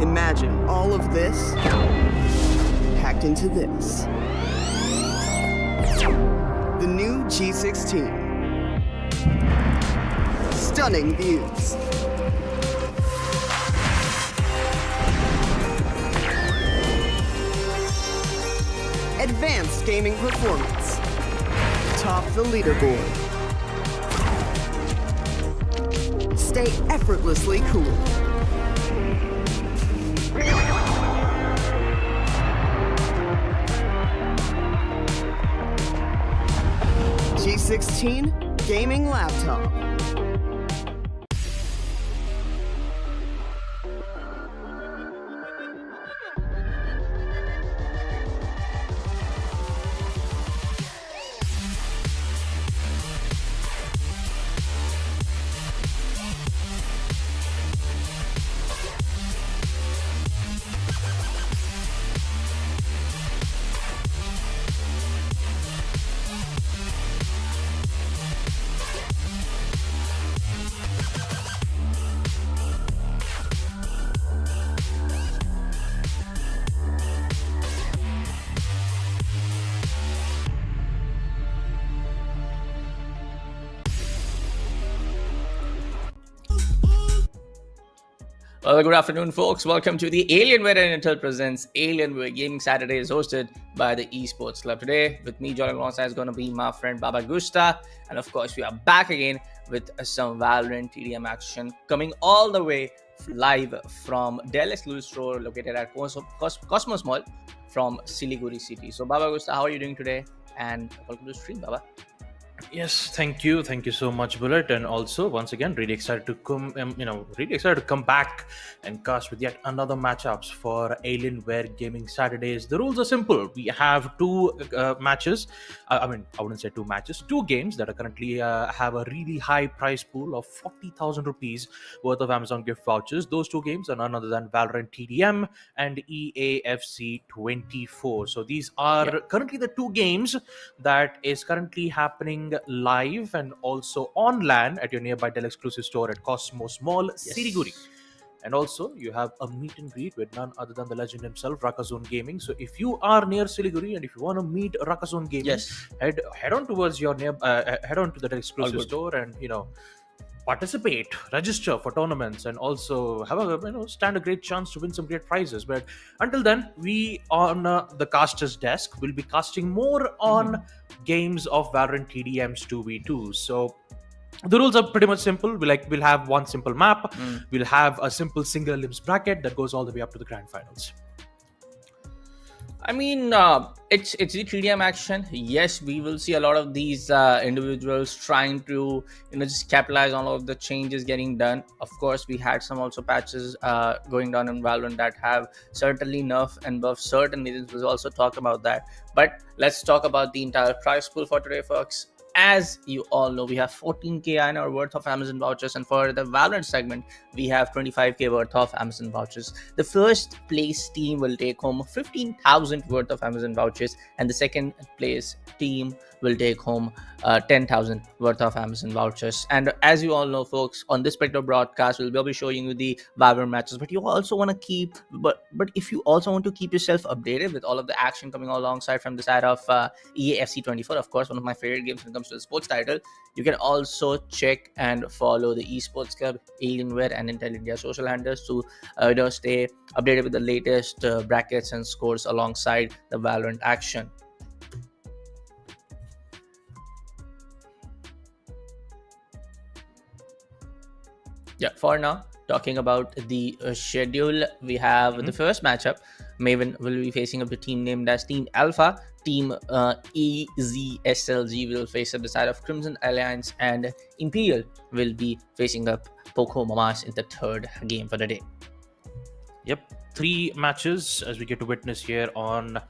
Imagine all of this packed into this. The new G16. Stunning views. Advanced gaming performance. Top the leaderboard. Stay effortlessly cool. G16 gaming laptop. Well, good afternoon, folks. Welcome to the Alienware and Intel presents Alienware Gaming Saturday, is hosted by the Esports Club. Today, with me, joining alongside, is going to be my friend Baba Gusta, and of course, we are back again with some VALORANT TDM action coming all the way live from Dell exclusive store located at Cosmos Mall from Siliguri city. So, Baba Gusta, how are you doing today? And welcome to the stream, Baba. Yes, thank you so much, Bullet, and also once again, really excited to come back and cast with yet another matchups for Alienware Gaming Saturdays. The rules are simple. We have two matches. I wouldn't say two matches, two games that are currently have a really high price pool of 40,000 rupees worth of Amazon gift vouchers. Those two games are none other than VALORANT TDM and EAFC 24. So these are currently the two games that is currently happening live and also on LAN at your nearby Dell exclusive store at Cosmos Mall, Siliguri. And also, you have a meet and greet with none other than the legend himself, Rakazone Gaming. So if you are near Siliguri and if you want to meet Rakazone Gaming, head on towards your head on to the Dell exclusive store and participate, register for tournaments, and also have stand a great chance to win some great prizes. But until then, we on the caster's desk will be casting more on games of VALORANT TDM's 2v2. So the rules are pretty much simple. We'll have one simple map. We'll have a simple single limbs bracket that goes all the way up to the grand finals. I mean, it's the 3DM action. Yes, we will see a lot of these individuals trying to just capitalize on all of the changes getting done. Of course, we had some also patches going down in VALORANT that have certainly nerf and buff certain agents. We'll also talk about that. But let's talk about the entire prize pool for today, folks. As you all know, we have 14k INR worth of Amazon vouchers, and for the VALORANT segment, we have 25k worth of Amazon vouchers. The first place team will take home 15,000 worth of Amazon vouchers, and the second place team will take home 10,000 worth of Amazon vouchers. And as you all know, folks, on this particular broadcast, we'll be showing you the VALORANT matches. But you also want to keep, but if you also want to keep yourself updated with all of the action coming alongside from the side of EAFC 24, of course, one of my favorite games when it comes to the sports title, you can also check and follow the Esports Club, Alienware, and Intel India social handles to stay updated with the latest brackets and scores alongside the VALORANT action. For now, talking about the schedule, we have the first matchup. Maven will be facing up the team named as Team Alpha. Team EZSLG will face up the side of Crimson Alliance, and Imperial will be facing up Poco Mamas in the third game for the day. Three matches as we get to witness here on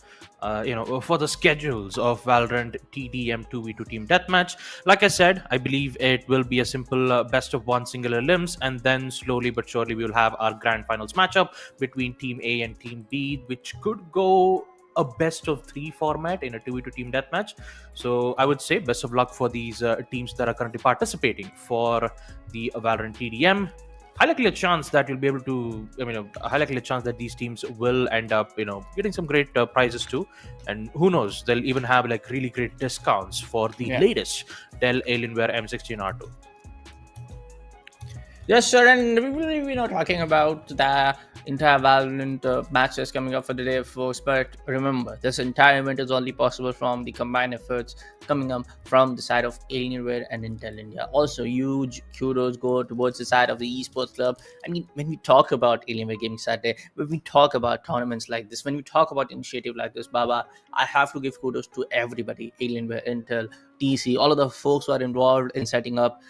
for the schedules of VALORANT TDM 2v2 team deathmatch. Like I said, I believe it will be a simple best of one singular limbs, and then slowly but surely we will have our grand finals matchup between team A and team B, which could go a best of three format in a 2v2 team deathmatch. So I would say best of luck for these teams that are currently participating for the VALORANT TDM. high likely a chance that you'll be able to, a high likely a chance that these teams will end up, getting some great prizes too. And who knows, they'll even have like really great discounts for the Yeah. latest Dell Alienware M16R2. Yes, sir, and we will be not talking about the entire Valorant matches coming up for the day, of course. But remember, this entire event is only possible from the combined efforts coming up from the side of Alienware and Intel India. Also, huge kudos go towards the side of the Esports Club. I mean, when we talk about Alienware Gaming Saturday, when we talk about tournaments like this, when we talk about initiative like this, Baba, I have to give kudos to everybody: Alienware, Intel, TC, all of the folks who are involved in setting up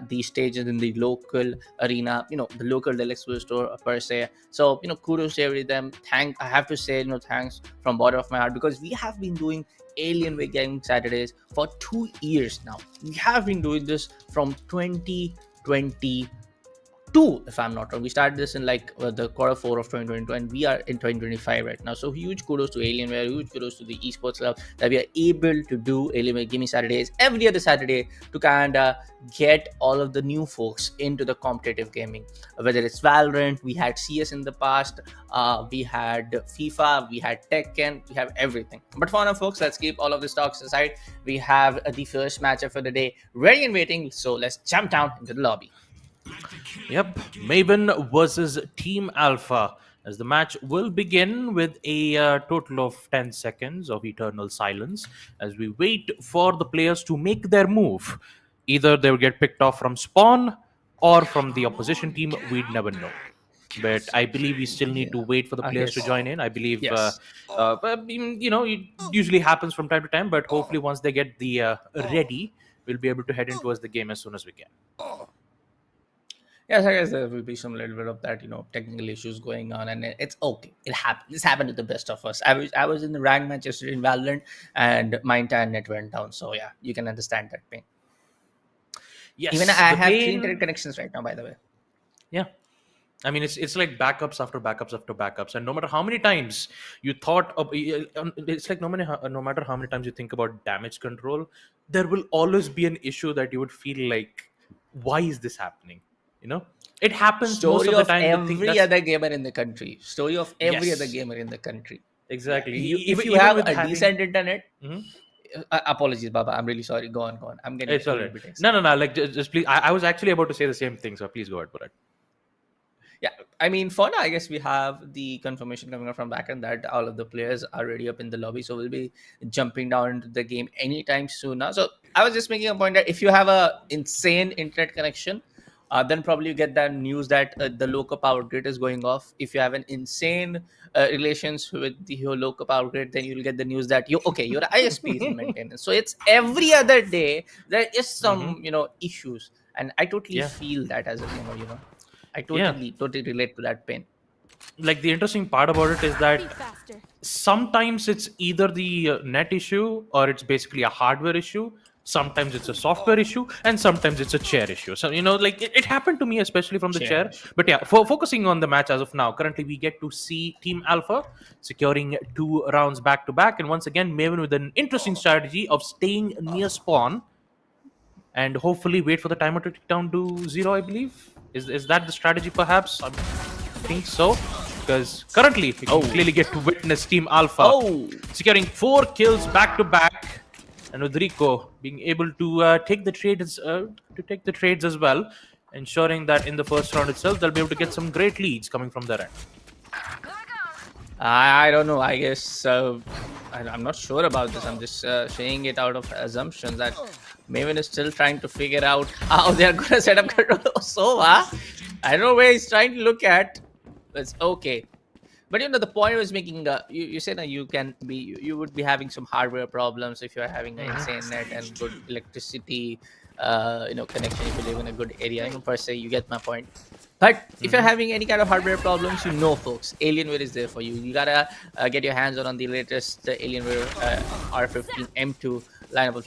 these stages in the local arena, the local deluxe store per se. So, kudos to every them. I have to say, thanks from bottom of my heart, because we have been doing Alienware Gaming Saturdays for 2 years now. We have been doing this from 2022, if I'm not wrong. We started this in like the Q4 of 2022, and we are in 2025 right now. So huge kudos to Alienware, huge kudos to the Esports Club that we are able to do Alienware Gaming Saturdays every other Saturday to kind of get all of the new folks into the competitive gaming. Whether it's Valorant, we had CS in the past, we had FIFA, we had Tekken, we have everything. But for now, folks, let's keep all of this talks aside. We have the first matchup for the day ready and waiting. So let's jump down into the lobby. Yep, Maven versus Team Alpha, as the match will begin with a total of 10 seconds of eternal silence as we wait for the players to make their move. Either they will get picked off from spawn or from the opposition team, we'd never know. But I believe we still need to wait for the players to join in. I believe, Yes. it usually happens from time to time, but hopefully once they get the ready, we'll be able to head in towards the game as soon as we can. Yes, I guess there will be some little bit of that, technical issues going on, and it's okay. It happened. This happened to the best of us. I was in the rank match yesterday in Valorant, and my entire net went down. So yeah, you can understand that pain. Yes, Even I the have 3 pain- internet connections right now, by the way. Yeah. I mean, it's like backups after backups after backups, and no matter how many times you thought of, it's like no matter how many times you think about damage control, there will always be an issue that you would feel like, why is this happening? It happens most Story of the of time. The thing every that's other gamer in the country. Story of every other Yes. gamer in the country. exactly. If you Even have with a having- decent internet, Mhm. apologies, Baba. I'm really sorry. Go on. I'm getting It's a all little right. bit No. Like just please. I was actually about to say the same thing, so please go ahead, Bullet. Yeah, I mean, for now, I guess we have the confirmation coming up from backend that all of the players are already up in the lobby, so we'll be jumping down into the game anytime soon now. So I was just making a point that if you have a insane internet connection, then probably you get that news that the local power grid is going off. If you have an insane relations with your local power grid, then you'll get the news that your ISP is in maintenance. So it's every other day there is some issues, and I totally Yeah. feel that as a gamer. I Yeah. totally relate to that pain. Like the interesting part about it is that sometimes it's either the net issue or it's basically a hardware issue. Sometimes it's a software issue, and sometimes it's a chair issue. So like it happened to me, especially from the Chair chair. issue. But yeah, focusing on the match as of now, currently we get to see Team Alpha securing 2 rounds back to back, and once again Maven with an interesting strategy of staying near spawn and hopefully wait for the timer to tick down to 0. I believe is that the strategy? Perhaps I think so, because currently we can clearly get to witness Team Alpha securing 4 kills back to back, and with Rico being able to take the trades as well, ensuring that in the first round itself they'll be able to get some great leads coming from their end. I don't know. I guess I'm not sure about this. I'm just saying it out of assumptions that Maven is still trying to figure out how they're going to set up control. So, I don't know where he's trying to look at. It's okay. But the point was making. You said that you would be having some hardware problems if you're having an insane net and good electricity, connection. If you live in a good area, per se, you get my point. But if you're having any kind of hardware problems, folks, Alienware is there for you. You gotta get your hands on the latest Alienware R15 M2 lineup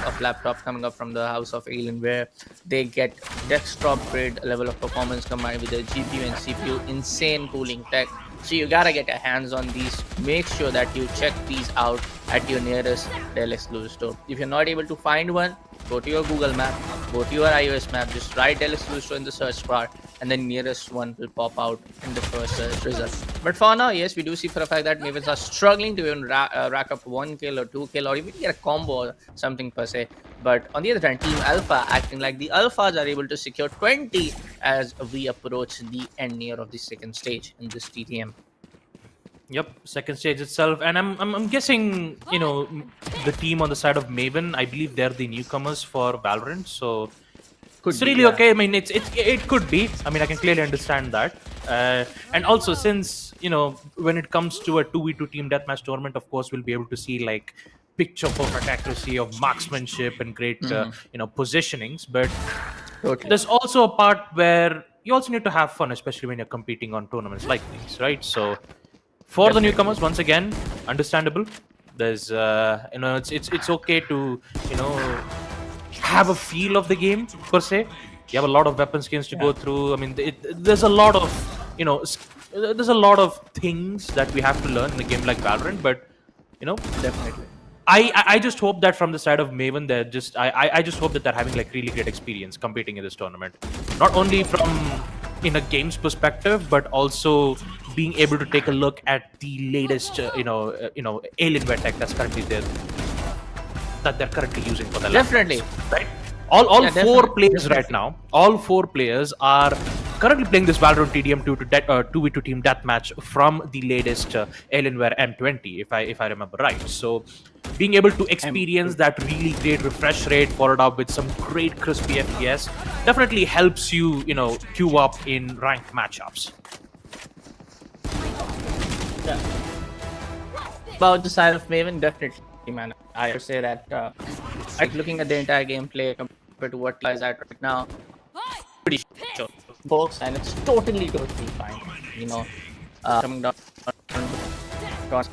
of laptop coming up from the house of Alienware. They get desktop grade level of performance combined with the GPU and CPU, insane cooling tech. So you gotta get your hands on these. Make sure that you check these out at your nearest Dell exclusive store. If you're not able to find one, go to your Google map, go to your iOS map, just write LS Lucio in the search bar, and the nearest one will pop out in the first search result. But for now, yes, we do see for a fact that Mavens are struggling to even rack up 1 kill or 2 kill or even get a combo or something per se. But on the other hand, Team Alpha acting like the Alphas are able to secure 20 as we approach the end near of the second stage in this TTM. Yep, second stage itself, and I'm guessing, you know, the team on the side of Maven, I believe they're the newcomers for Valorant, so it's really okay. I mean, it could be. I mean, I can clearly understand that, and also since, you know, when it comes to a 2v2 team deathmatch tournament, of course we'll be able to see like picture perfect accuracy of marksmanship and great you know, positionings, but there's also a part where you also need to have fun, especially when you're competing on tournaments like these, right? So for the newcomers, once again, understandable. There's you know, it's okay to, you know, have a feel of the game per se. You have a lot of weapon skins to go through. I mean, there's a lot of, you know, there's a lot of things that we have to learn in a game like Valorant. But, you know, Definitely. I just hope that from the side of Maven, they're just I just hope that they're having like really great experience competing in this tournament, not only from in a games perspective, but also being able to take a look at the latest you know Alienware tech that's currently there, that they're currently using for the Definitely. right? All Yeah, four definitely. players right now, all 4 players are currently playing this Valorant TDM 2v2 team deathmatch from the latest Alienware M20, if I remember right. So being able to experience that really great refresh rate followed up with some great crispy FPS definitely helps you, you know, queue up in ranked matchups. About the side of Maven, definitely, man. I would say that like looking at the entire gameplay compared to what lies at right now, pretty sure folks, and it's totally fine. You know, coming down from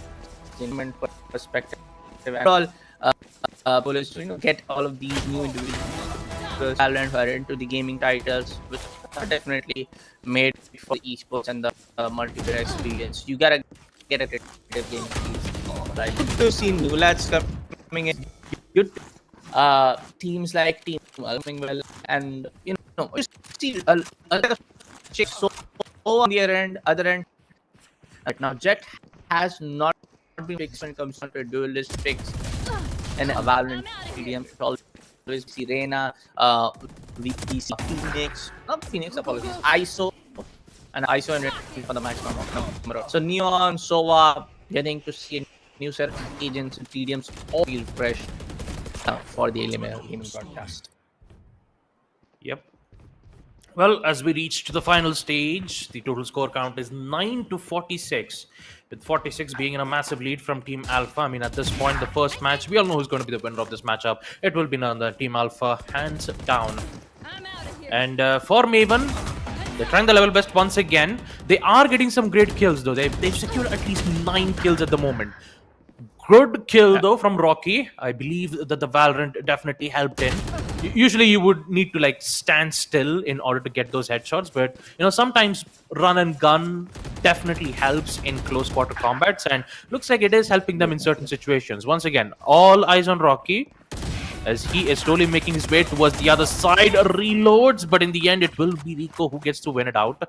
perspective and all, police to, you know, get all of these new individuals talent who are into the gaming titles, which are definitely made for the esports and the multiplayer experience. You gotta get a creative game experience, right? Good to see new lads coming in. Good teams like Team coming well, and you know, you see a lot of chicks so on the other end. Right now, Jet has not been fixed when it comes to duelist picks and a Valorant TDM. It always see Reina, we see Phoenix, not Phoenix, apologies, ISO and Reina for the maximum number. So Neon, Sova, getting to see a new set of agents and TDMs all feel fresh for the Alienware Gaming broadcast. Yep. Well, as we reach to the final stage, the total score count is 9-46, with 46 being in a massive lead from Team Alpha. I mean, at this point, the first match, we all know who's going to be the winner of this matchup. It will be none other than Team Alpha, hands down. And for Maven, they're trying the level best once again. They are getting some great kills, though. They've secured at least 9 kills at the moment. Good kill though from Rocky. I believe that the Valorant definitely helped in. Usually you would need to like stand still in order to get those headshots, but you know, sometimes run and gun definitely helps in close quarter combats, and looks like it is helping them in certain situations. Once again, all eyes on Rocky as he is slowly making his way towards the other side. Reloads, but in the end it will be Rico who gets to win it out.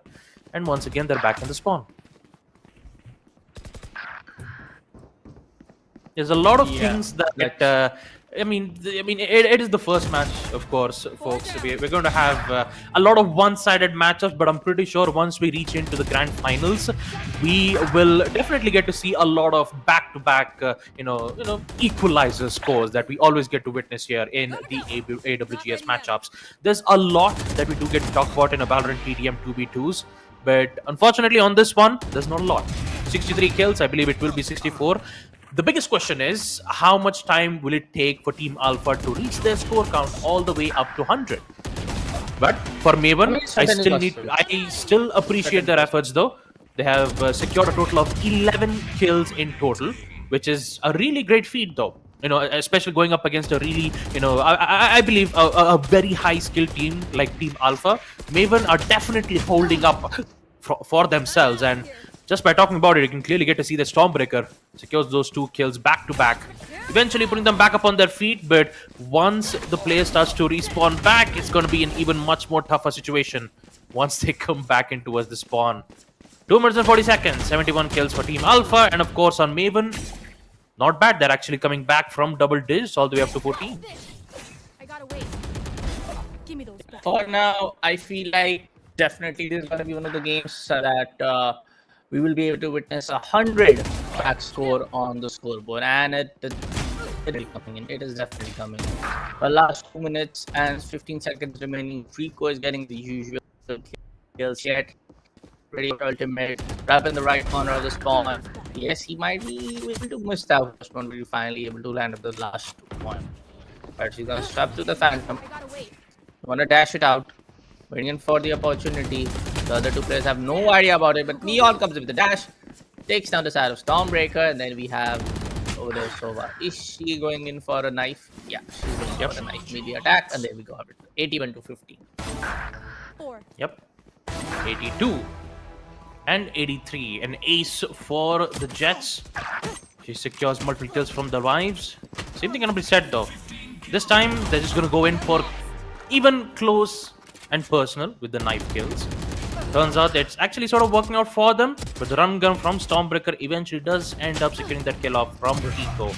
And once again, they're back in the spawn. There's a lot of things that I mean, it is the first match, of course, folks. We're going to have a lot of one-sided matchups, but I'm pretty sure once we reach into the grand finals, we will definitely get to see a lot of back-to-back, equalizer scores that we always get to witness here in the AWGS matchups. There's a lot that we do get to talk about in a Valorant TDM 2v2s, but unfortunately on this one, there's not a lot. 63 kills, I believe it will be 64. The biggest question is, how much time will it take for Team Alpha to reach their score count all the way up to 100? But for Maven, I still appreciate their efforts though. They have secured a total of 11 kills in total, which is a really great feat though. You know, especially going up against a really, I believe a very high skill team like Team Alpha. Maven are definitely holding up for themselves, and Just by talking about it, you can clearly get to see that Stormbreaker secures those 2 kills back to back, eventually putting them back up on their feet. But once the player starts to respawn back, it's going to be an even much more tougher situation once they come back in towards the spawn. 2 minutes and 40 seconds, 71 kills for Team Alpha, and of course on Maven, not bad. They're actually coming back from double digits all the way up to 14. I gotta wait. Give me those back. For now, I feel like definitely this is going to be one of the games that we will be able to witness 100 back score on the scoreboard, and it is coming in. It is definitely coming. The last 2 minutes and 15 seconds remaining. Freako is getting the usual kills yet. Ready for ultimate. Trap in the right corner of the spawn. Yes, he might be able to miss that first one, but he's finally able to land at the last one. But she's gonna strap to the Phantom. I gotta wait. Wanna dash it out. Waiting in for the opportunity. The other 2 players have no idea about it, but Neon comes with the dash. Takes down the side of Stormbreaker, and then we have over there Sova. Is she going in for a knife? Yeah, she's going for a knife. Melee attack, and there we go. 81 to 50. 4. Yep. 82 and 83. An ace for the Jets. She secures multiple kills from the Wives. Same thing gonna be said though. This time they're just gonna go in for even close and personal with the knife kills. Turns out it's actually sort of working out for them, but the run gun from Stormbreaker eventually does end up securing that kill off from Poco.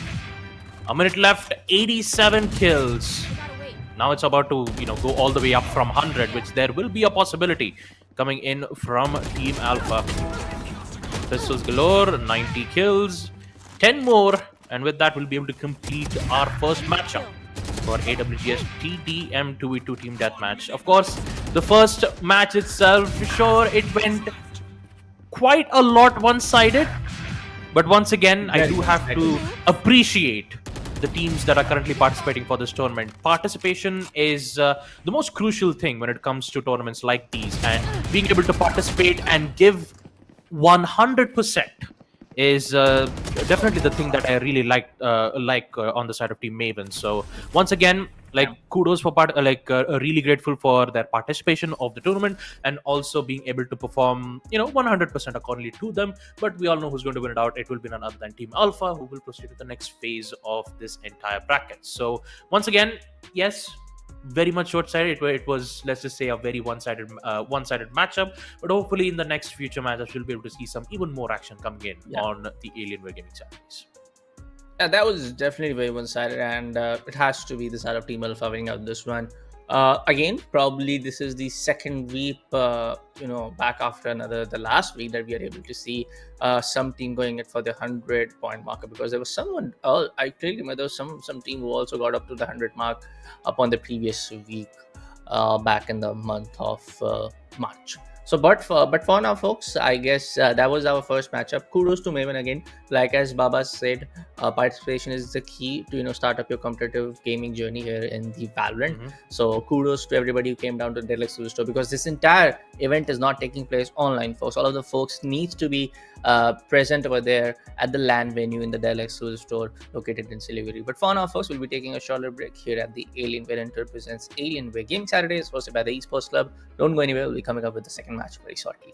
A minute left, 87 kills. I gotta wait. Now it's about to, go all the way up from 100, which there will be a possibility coming in from Team Alpha. Pistols galore, 90 kills, 10 more, and with that we'll be able to complete our first matchup for AWGS TDM 2v2 Team Deathmatch. Of course, the first match itself, sure, it went quite a lot one-sided, but once again, I do have to appreciate the teams that are currently participating for this tournament. Participation is the most crucial thing when it comes to tournaments like these, and being able to participate and give 100% is definitely the thing that I really like on the side of Team Maven. So once again, kudos for really grateful for their participation of the tournament, and also being able to perform 100% accordingly to them. But we all know who's going to win it out. It will be none other than Team Alpha, who will proceed to the next phase of this entire bracket. So once again, yes, very much short-sided. It was, let's just say, a very one-sided matchup. But hopefully in the next future matchups, we'll be able to see some even more action coming in on the Alienware Gaming Saturdays. Yeah, that was definitely very one-sided, and it has to be the side of Team Alpha winning out this one. Again, probably this is the second week, back after the last week that we are able to see some team going in for the 100-point marker, because there was someone, I clearly remember there was some team who also got up to the 100 mark upon the previous week back in the month of March. So, but for now, folks, I guess that was our first matchup. Kudos to Maven again. Like as Baba said, participation is the key to start up your competitive gaming journey here in the Valorant. So kudos to everybody who came down to the Deluxe Silver Store, because this entire event is not taking place online, folks. All of the folks needs to be present over there at the LAN venue in the Deluxe Silver Store located in Siliguri. But for now, folks, we'll be taking a shorter break here at the Alienware presents Alienware Gaming Saturday, hosted by the Esports Club. Don't go anywhere. We'll be coming up with the second match very shortly.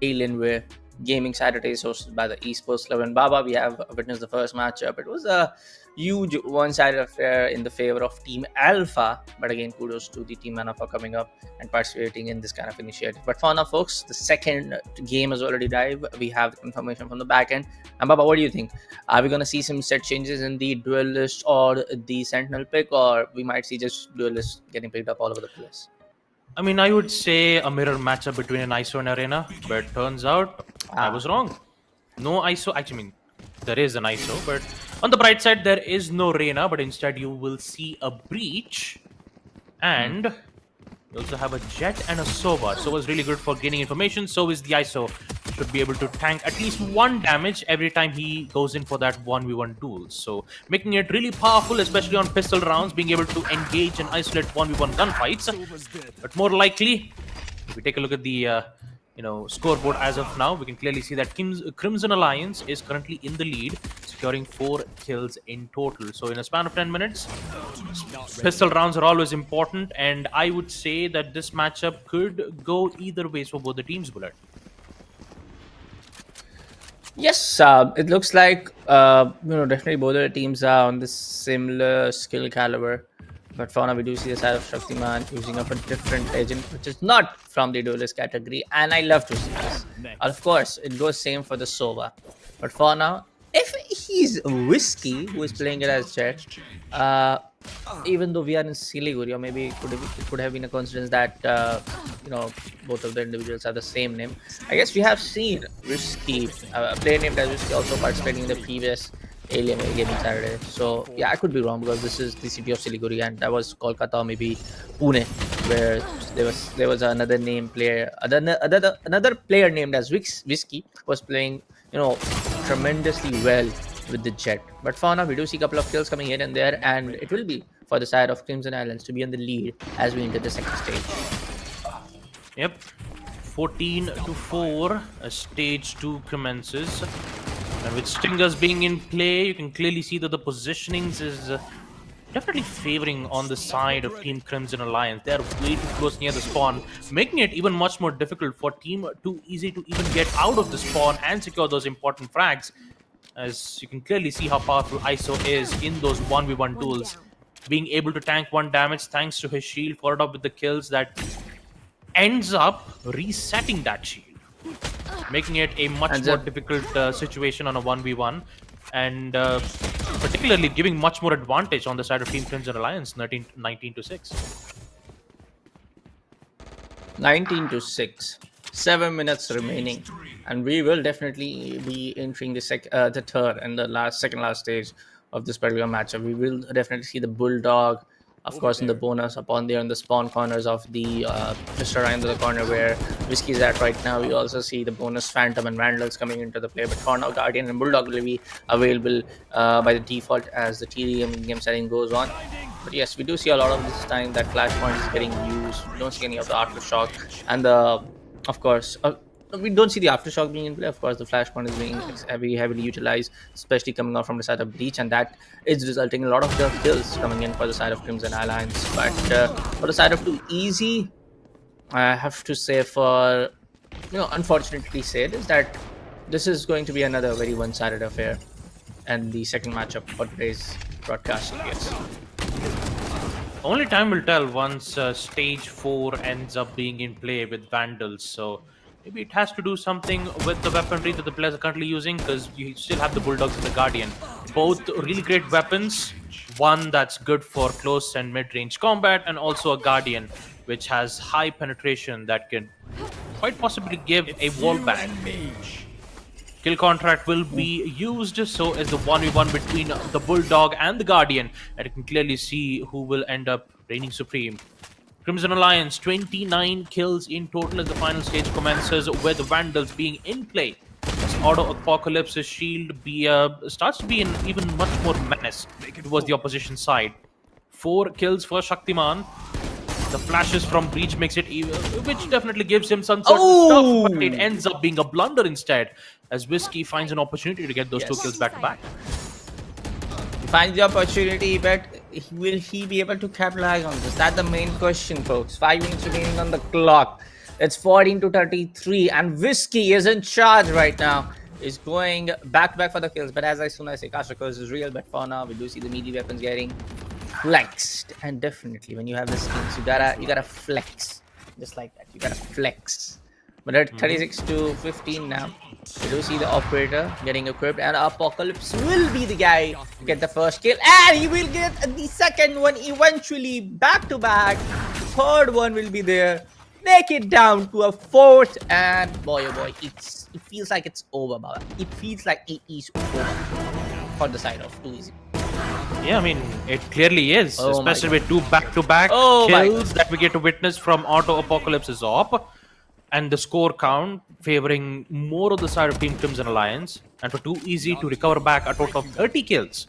Alienware Gaming Saturday is hosted by the Esports Club and Baba. We have witnessed the first matchup. It was a huge one-sided affair in the favor of Team Alpha. But again, kudos to the Team Mana for coming up and participating in this kind of initiative. But for now, folks, the second game is already live. We have the confirmation from the back end. And Baba, what do you think? Are we going to see some set changes in the duelist or the sentinel pick, or we might see just duelists getting picked up all over the place? I mean, I would say a mirror matchup between an ISO and arena, but turns out I was wrong. No ISO. Actually, I mean, there is an ISO, but on the bright side, there is no arena, but instead you will see a breach, and you also have a jet and a Sova. Sova is really good for gaining information. So is the ISO. Should be able to tank at least 1 damage every time he goes in for that 1v1 duel. So making it really powerful, especially on pistol rounds, being able to engage and isolate 1v1 gunfights. But more likely, if we take a look at the scoreboard as of now, we can clearly see that Crimson Alliance is currently in the lead, securing 4 kills in total. So in a span of 10 minutes, pistol rounds are always important, and I would say that this matchup could go either ways for both the teams, Bullet. Yes, it looks like definitely both of the teams are on the similar skill caliber. But for now, we do see the side of Shaktiman using up a different agent, which is not from the duelist category, and I love to see this. Of course, it goes same for the Sova. But for now, if he's Whiskey, who is playing it as Jet, even though we are in Siliguri, or maybe it could have been a coincidence that both of the individuals have the same name. I guess we have seen Whiskey, a player named as Whiskey, also participating in the previous Alienware Gaming Saturday. So yeah, I could be wrong because this is the city of Siliguri, and that was Kolkata or maybe Pune, where there was another another player named as Whiskey was playing tremendously well with the Jet. But for now, we do see a couple of kills coming here and there, and it will be for the side of Crimson Islands to be on the lead as we enter the second stage. Yep, 14-4 as stage 2 commences. And with Stingers being in play, you can clearly see that the positionings is definitely favoring on the side of Team Crimson Alliance. They're way too close near the spawn, making it even much more difficult for Team 2 Easy to even get out of the spawn and secure those important frags. As you can clearly see how powerful ISO is in those 1v1 duels. Being able to tank 1 damage thanks to his shield, followed up with the kills that ends up resetting that shield, making it a much more difficult situation on a 1v1, and particularly giving much more advantage on the side of Team Crimson Alliance, 19-6. 19-6. 7 minutes remaining, and we will definitely be entering the third and the second last stage of this particular matchup. We will definitely see the Bulldog, of course, in the bonus upon there in the spawn corners of the just around the corner where Whiskey is at right now. We also see the bonus Phantom and Vandals coming into the play, but for now, Guardian and Bulldog will be available by the default as the TDM game setting goes on. But yes, we do see a lot of this time that Flashpoint is getting used. We don't see any of the Aftershock, and of course, we don't see the Aftershock being in play. Of course, the Flashpoint is being heavily utilized, especially coming out from the side of Breach, and that is resulting in a lot of the kills coming in for the side of Crimson Alliance. But for the side of 2 Easy, I have to say, for unfortunately said, is that this is going to be another very one-sided affair, and the second matchup for today's broadcast. Yes. Only time will tell once stage 4 ends up being in play with Vandals. So maybe it has to do something with the weaponry that the players are currently using, because you still have the Bulldogs and the Guardian. Both really great weapons. One that's good for close and mid-range combat, and also a Guardian which has high penetration that can quite possibly give a wallbang. Kill contract will be used, so is the 1v1 between the Bulldog and the Guardian, and you can clearly see who will end up reigning supreme. Crimson Alliance, 29 kills in total as the final stage commences, with Vandals being in play. As Auto Apocalypse's shield starts to be an even much more menace towards the opposition side. 4 kills for Shaktiman. The flashes from Breach makes it even, which definitely gives him some sort of stuff, but it ends up being a blunder instead, as Whiskey finds an opportunity to get those 2 kills back to back. He finds the opportunity, but will he be able to capitalize on this? That's the main question, folks. 5 minutes remaining on the clock. It's 14 to 33, and Whiskey is in charge right now. Is going back to back for the kills, but as I soon as I say Cash Records is real, but for now we do see the melee weapons getting flexed, and definitely when you have the skins, you gotta flex, just like that. You gotta flex. But at 36 to 15 now, we do see the operator getting equipped, and Apocalypse will be the guy to get the first kill, and he will get the second one eventually back to back. Third one will be there. Make it down to a fourth, and boy oh boy, it feels like it's over, Baba. It feels like it is over for the side of 2easy. Yeah, I mean, it clearly is, Oh especially with 2 back-to-back Oh my kills that we get to witness from Auto Apocalypse's op, and the score count favoring more of the side of Team Crimson Alliance, and for 2easy to recover back a total of 30 kills.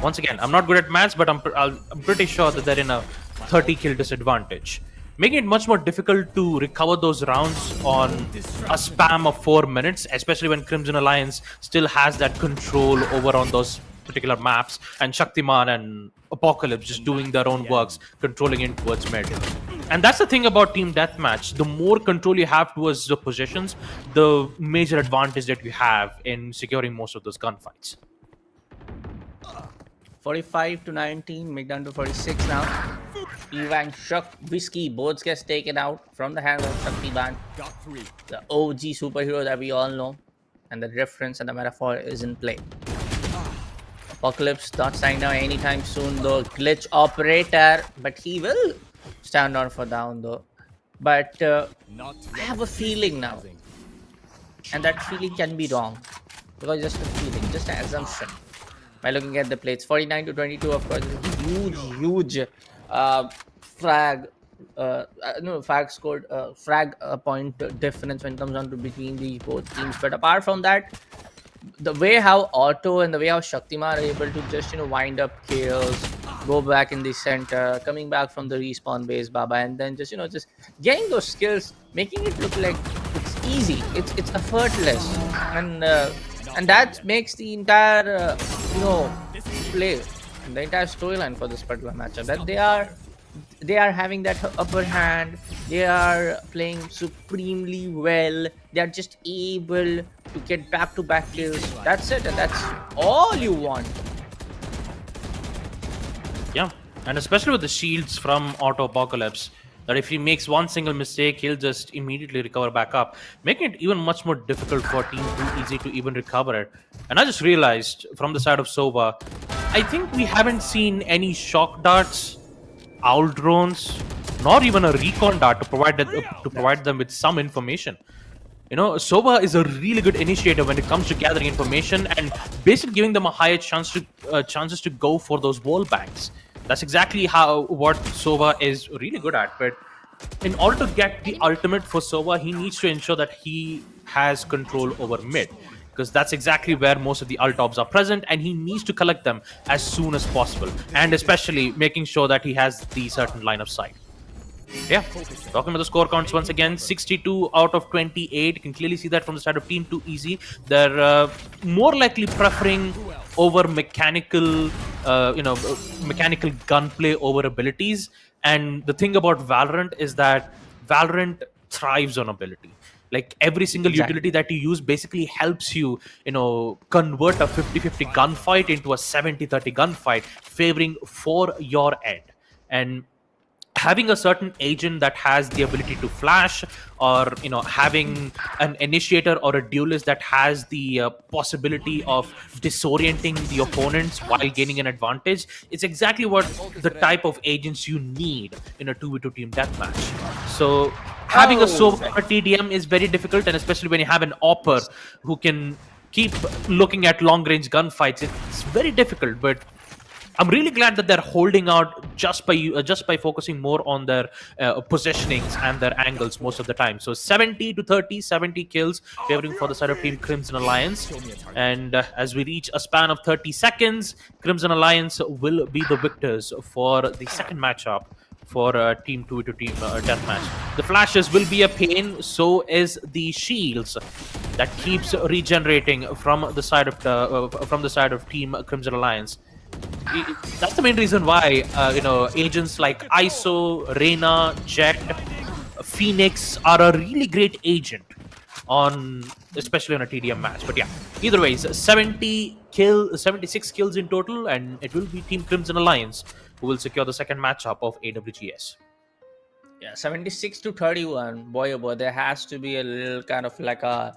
Once again, I'm not good at maths, but I'm pretty sure that they're in a 30 kill disadvantage, making it much more difficult to recover those rounds on a spam of 4 minutes, especially when Crimson Alliance still has that control over on those particular maps, and Shaktiman and Apocalypse just doing their own works, controlling it towards mid. And that's the thing about Team Deathmatch. The more control you have towards the positions, the major advantage that you have in securing most of those gunfights. 45 to 19, make down to 46 now. Evan, Shuck, Whiskey, both gets taken out from the hands of Shaktiman, the OG superhero that we all know, and the reference and the metaphor is in play. Apocalypse not signing down anytime soon though. Glitch operator, but he will stand on for down though. But I have a feeling now, and that feeling can be wrong, because just a feeling, just an assumption. By looking at the plates, 49 to 22, of course, huge frag scored frag point difference when it comes down to between the both teams. But apart from that, the way how Otto and the way how Shaktiman are able to just wind up kills, go back in the center, coming back from the respawn base, Baba, and then just just getting those skills, making it look like it's easy, it's effortless, and that makes the entire play, the entire storyline for this particular matchup, that they are having that upper hand, they are playing supremely well, they are just able to get back-to-back kills. That's it, and that's all you want. Yeah, and especially with the shields from Auto Apocalypse, that if he makes one single mistake, he'll just immediately recover back up, making it even much more difficult for Team 2easy to even recover it. And I just realized from the side of Sova, I think we haven't seen any shock darts, owl drones, nor even a recon dart to provide them with some information. Sova is a really good initiator when it comes to gathering information and basically giving them a higher chances to go for those wall bangs. That's exactly what Sova is really good at. But in order to get the ultimate for Sova, he needs to ensure that he has control over mid, because that's exactly where most of the ult-ops are present, and he needs to collect them as soon as possible, and especially making sure that he has the certain line of sight. Yeah, talking about the score counts once again, 62 out of 28. You can clearly see that from the side of Team 2easy. They're more likely preferring over mechanical gunplay over abilities. And the thing about Valorant is that Valorant thrives on ability. Like every single utility that you use basically helps you, convert a 50-50 gunfight into a 70-30 gunfight, favoring for your end. And having a certain agent that has the ability to flash, or having an initiator or a duelist that has the possibility of disorienting the opponents while gaining an advantage, it's exactly what the type of agents you need in a 2v2 team deathmatch. So having a Sova TDM is very difficult, and especially when you have an Opper who can keep looking at long range gunfights, it's very difficult. But I'm really glad that they're holding out just by focusing more on their positionings and their angles most of the time. So 70 to 30, 70 kills favoring for the side of Team Crimson Alliance. And as we reach a span of 30 seconds, Crimson Alliance will be the victors for the second matchup for Team 2v2 team deathmatch. The flashes will be a pain, so is the shields that keeps regenerating from the side of Team Crimson Alliance. That's the main reason why agents like ISO, Reyna, Jet, Phoenix are a really great agent on, especially on a TDM match. But yeah, either ways, 76 kills in total, and it will be Team Crimson Alliance who will secure the second matchup of AWGS. Yeah, 76 to 31. Boy, oh boy, there has to be a little kind of like a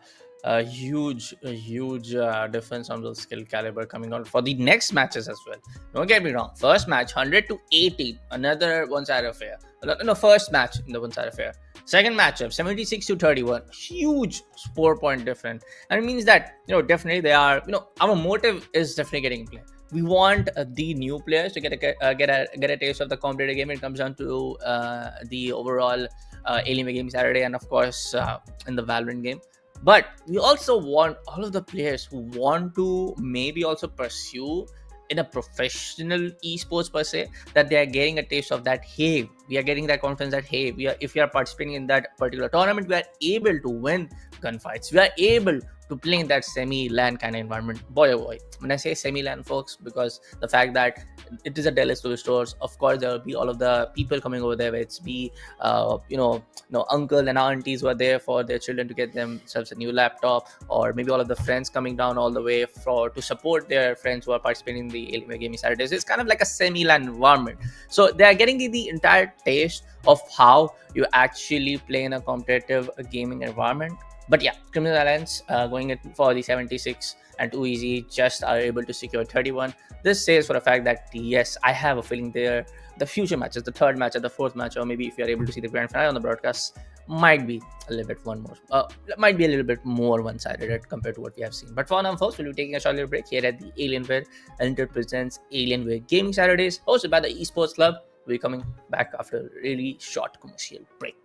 huge difference on the skill caliber coming out for the next matches as well. Don't get me wrong. First match, 100 to 80. Another one-sided affair. No, first match in the one-sided affair. Second matchup, 76 to 31. Huge 4-point difference. And it means that, definitely they are, our motive is definitely getting play. We want the new players to get a taste of the competitive game when it comes down to the overall Alienware Gaming Saturday, and of course in the Valorant game. But we also want all of the players who want to maybe also pursue in a professional esports per se, that they are getting a taste of that. Hey, we are getting that confidence that hey, if we are participating in that particular tournament, we are able to win gunfights. We are able to play in that semi-LAN kind of environment. Boy, oh boy. When I say semi-LAN, folks, because the fact that it is a Dell Store stores, of course, there will be all of the people coming over there, whether it's be, uncle and aunties who are there for their children to get themselves a new laptop, or maybe all of the friends coming down all the way to support their friends who are participating in the Alienware Gaming Saturdays. It's kind of like a semi-LAN environment. So they are getting the entire taste of how you actually play in a competitive gaming environment. But yeah, Crimson Alliance going in for the 76 and too easy, just are able to secure 31. This says for a fact that yes, I have a feeling there the future matches, the third match or the fourth match, or maybe if you're able to see the grand finale on the broadcast, might be a little bit more one-sided compared to what we have seen. But for now, folks, we'll be taking a short little break here at the Alienware presents Alienware Gaming Saturdays, hosted by the Esports Club. We'll be coming back after a really short commercial break.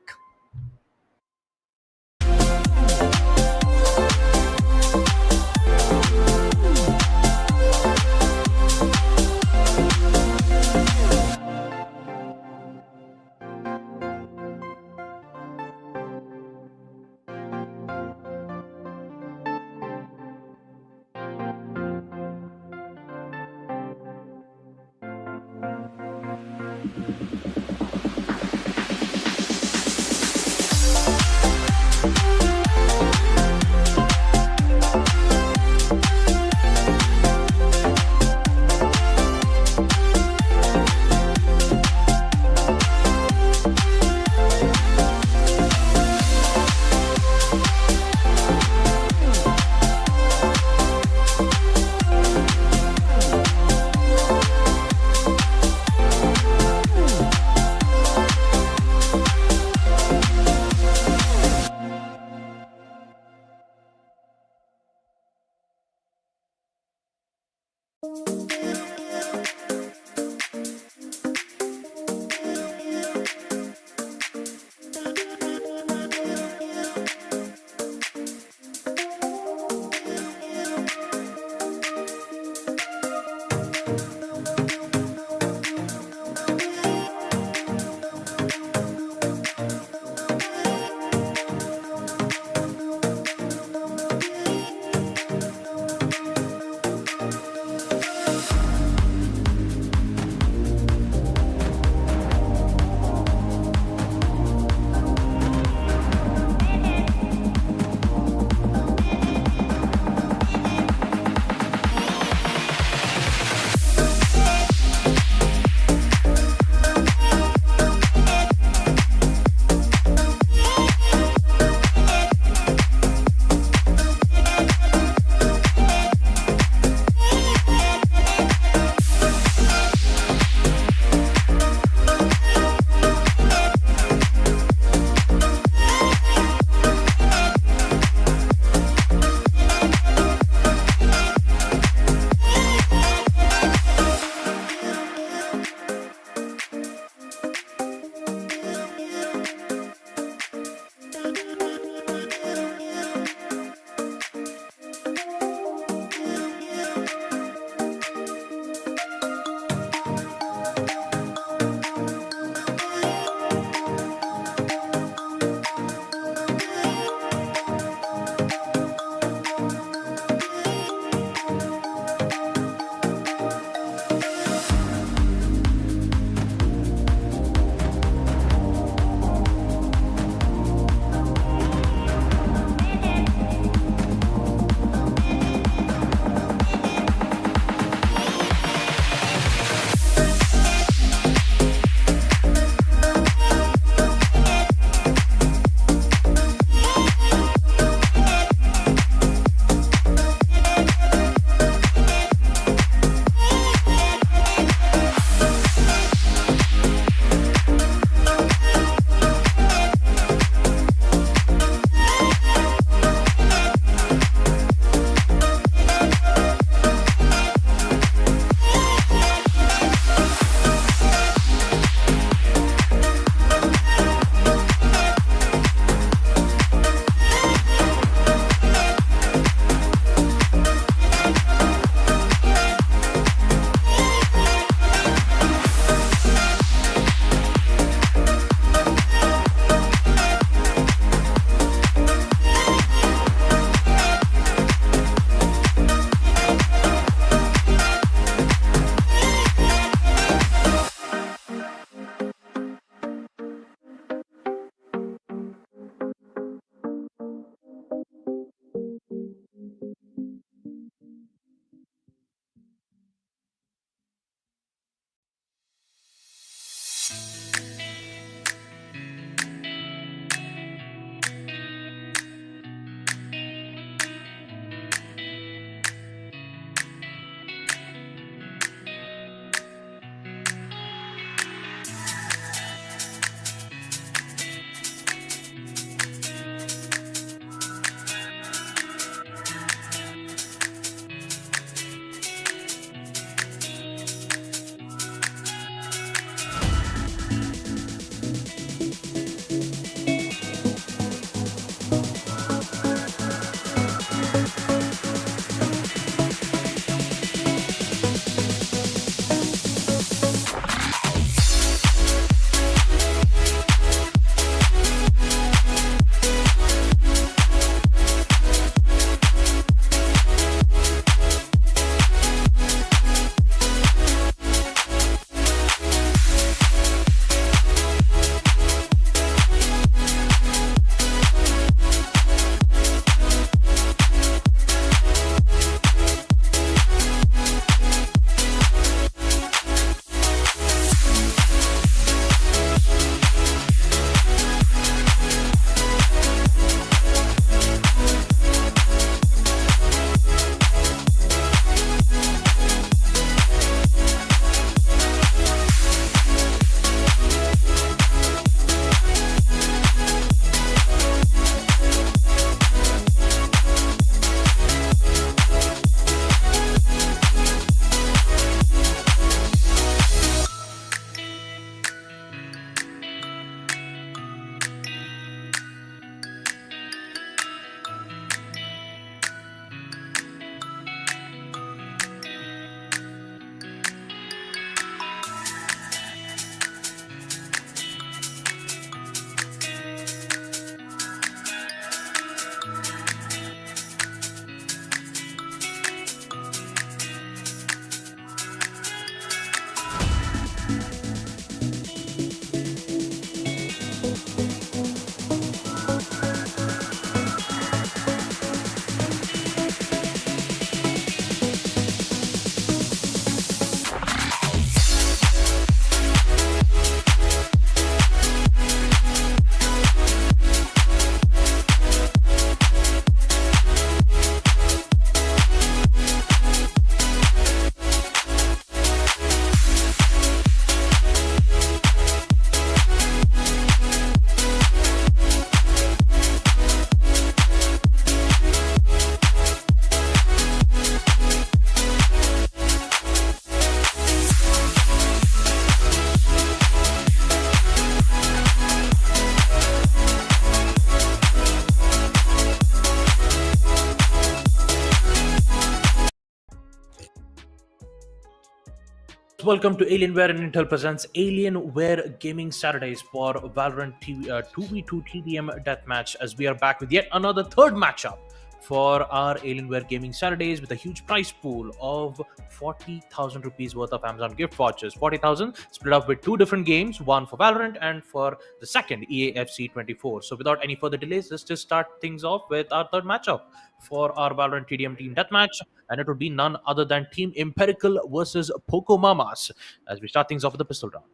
welcome to Alienware and Intel presents Alienware Gaming Saturdays for Valorant 2v2 TDM Deathmatch, as we are back with yet another third matchup for our Alienware Gaming Saturdays with a huge prize pool of 40,000 rupees worth of Amazon gift vouchers. 40,000 split up with two different games, one for Valorant and for the second EAFC 24. So without any further delays, let's just start things off with our third matchup for our Valorant TDM team deathmatch, and it would be none other than Team Empirical versus Poco Mamas, as we start things off with the pistol round.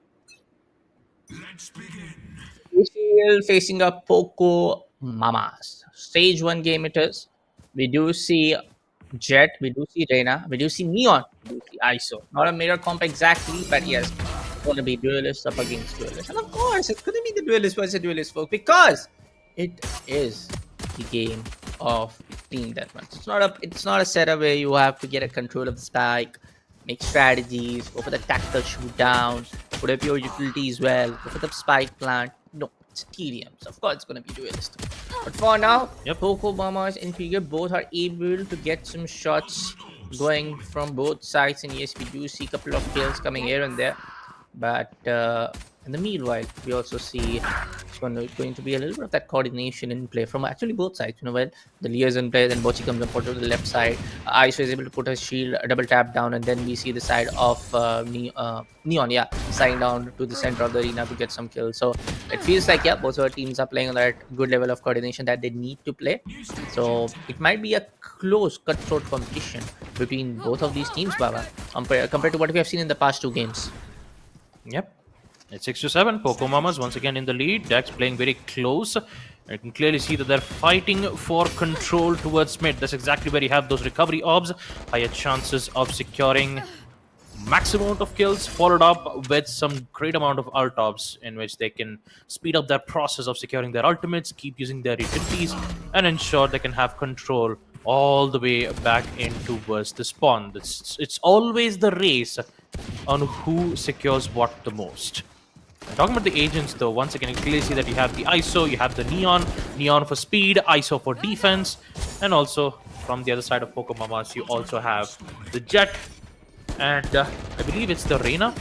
ACL facing up Poco Mamas. Stage 1 game it is. We do see Jet, we do see Reina, we do see Neon, we do see ISO. Not a mirror comp exactly, but yes, it's going to be duelists up against duelists. And of course, it's going to be the duelist versus duelist, folks, because it is the game of team deathmatch. It's not a setup where you have to get a control of the spike, make strategies, go for the tactical shoot down, put up your utilities well, go for the spike plant. No, it's TDM. So of course it's gonna be dualistic. But for now, Poco Mamas and Imperial both are able to get some shots going from both sides, and yes, we do see a couple of kills coming here and there. But in the meanwhile, we also see it's going to be a little bit of that coordination in play from actually both sides. When the Lear's in play, then Bochi comes up to the left side. ISO is able to put a shield, a double tap down, and then we see the side of Neon, sliding down to the center of the arena to get some kills. So it feels like, both our teams are playing on that good level of coordination that they need to play. So it might be a close, cutthroat competition between both of these teams, Baba, compared to what we have seen in the past two games. Yep. It's 6-7. Poco Mamas once again in the lead. Dex playing very close. You can clearly see that they're fighting for control towards mid. That's exactly where you have those recovery orbs. Higher chances of securing maximum amount of kills, followed up with some great amount of ult orbs in which they can speed up their process of securing their ultimates, keep using their utilities, and ensure they can have control all the way back in towards the spawn. It's always the race on who secures what the most. Talking about the agents, though, once again, you clearly see that you have the ISO, you have the Neon for speed, ISO for defense, and also from the other side of Poco Mamas, you also have the Jet, and I believe it's the Reina,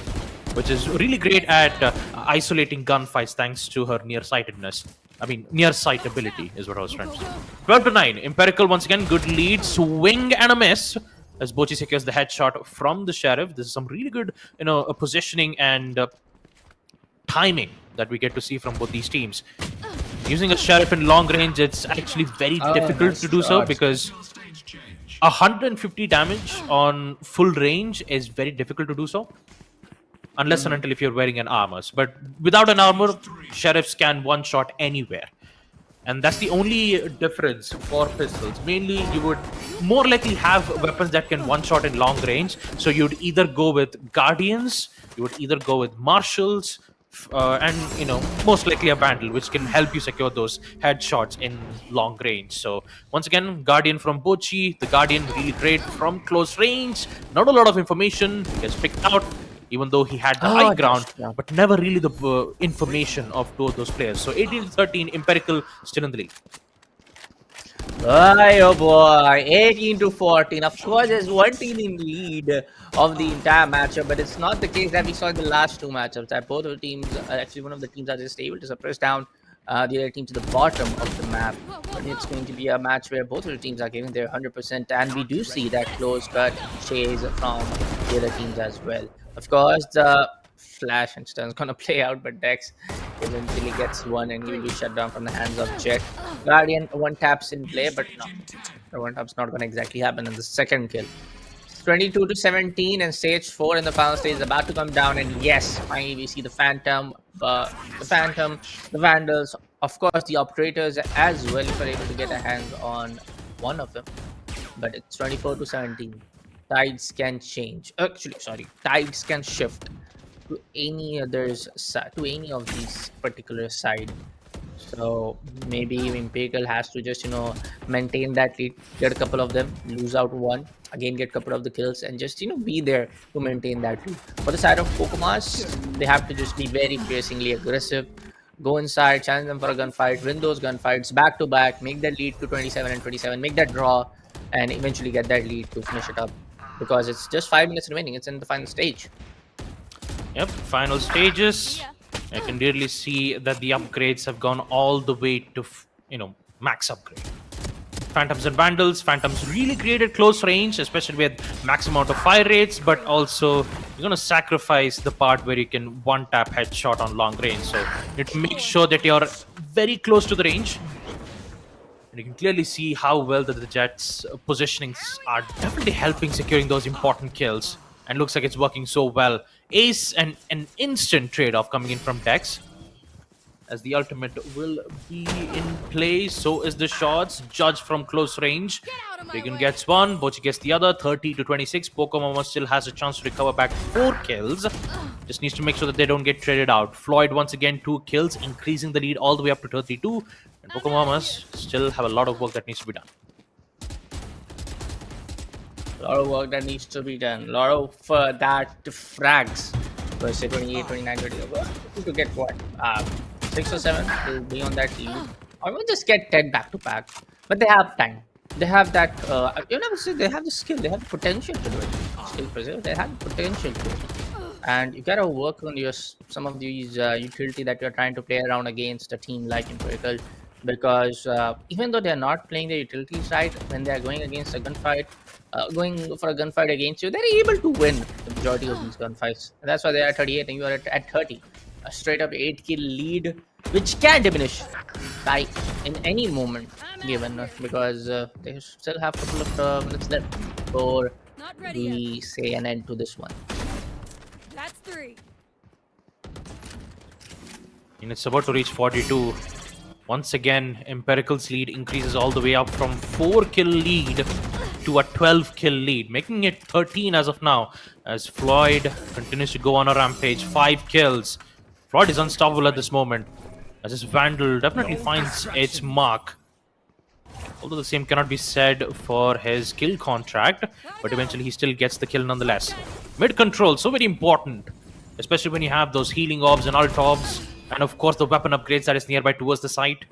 which is really great at isolating gunfights thanks to her nearsightedness. I mean, near-sight ability is what I was trying to say. 12-9, Empirical once again, good lead, swing and a miss, as Bochi secures the headshot from the Sheriff. This is some really good, positioning and timing that we get to see from both these teams. Using a Sheriff in long range, it's actually very difficult to do so, because 150 damage on full range is very difficult to do so, unless and until if you're wearing an armor. But without an armor, Sheriffs can one-shot anywhere. And that's the only difference for pistols. Mainly, you would more likely have weapons that can one-shot in long range. So you'd either go with Guardians, you would either go with Marshals, and most likely a Vandal, which can help you secure those headshots in long range. So once again, Guardian from Bochi, the Guardian really great from close range. Not a lot of information, he gets picked out, even though he had the high ground, but never really the information of two of those players. So 18-13, Empirical still in the lead. Oh boy, 18-14. Of course, there's one team in lead of the entire matchup, but it's not the case that we saw in the last two matchups. That both of the teams, actually one of the teams are just able to suppress down the other team to the bottom of the map. But it's going to be a match where both of the teams are giving their 100%, and we do see that close cut chase from the other teams as well. Of course, the flash and stun is going to play out, but Dex eventually gets one and he will be shut down from the hands of Jet. Guardian one taps in play, but no, the one tap's not going to exactly happen in the second kill. 22-17, and stage 4 in the final stage is about to come down, and yes, finally we see the Phantom, the Vandals, of course the Operators as well, if we're able to get a hands on one of them. But it's 24-17. Tides can change. Tides can shift to any others side, to any of these particular side. So maybe Imperial has to just maintain that lead, get a couple of them, lose out one, again get a couple of the kills, and just be there to maintain that lead. For the side of Pokemas, they have to just be very piercingly aggressive, go inside, challenge them for a gunfight, win those gunfights back to back, make that lead to 27 and 27, make that draw, and eventually get that lead to finish it up. Because it's just 5 minutes remaining. It's in the final stage. Yep, final stages. I can really see that the upgrades have gone all the way to, max upgrade. Phantoms and Vandals. Phantoms really created close range, especially with max amount of fire rates, but also you're going to sacrifice the part where you can one-tap headshot on long range. So you need to make sure that you're very close to the range. And you can clearly see how well the Jets' positionings are definitely helping securing those important kills. And looks like it's working so well. Ace and an instant trade-off coming in from Dex. As the ultimate will be in play, so is the shots. Judge from close range. Regan gets one, Bochi gets the other. 30 to 26. Poco Mama still has a chance to recover back 4 kills. Just needs to make sure that they don't get traded out. Floyd once again 2 kills, increasing the lead all the way up to 32. And Poco Mamas still have a lot of work that needs to be done. A lot of work that needs to be done. A lot of that frags. So say 28, 29, 30. To get what? 6 or 7 to be on that lead. Or we'll just get 10 back to back. But they have time. They have that. You never say they have the skill. They have the potential to do it. Skill preserve. They have the potential to it. And you gotta work on some of these utility that you're trying to play around against a team like Imperial. Because even though they're not playing the utility side, when they're going against a gunfight, going for a gunfight against you, they're able to win the majority of these gunfights. And that's why they are at 38 and you are at 30. A straight up 8-kill lead, which can diminish by in any moment given, because they still have a couple of minutes left before we say an end to this one. That's 3. And it's about to reach 42. Once again, Empirical's lead increases all the way up from 4-kill lead to a 12-kill lead, making it 13 as of now, as Floyd continues to go on a rampage. 5 kills. Floyd is unstoppable at this moment, as his Vandal definitely finds its mark. Although the same cannot be said for his kill contract, but eventually he still gets the kill nonetheless. Mid control, so very important, especially when you have those healing orbs and ult orbs, and of course the weapon upgrades that is nearby towards the site.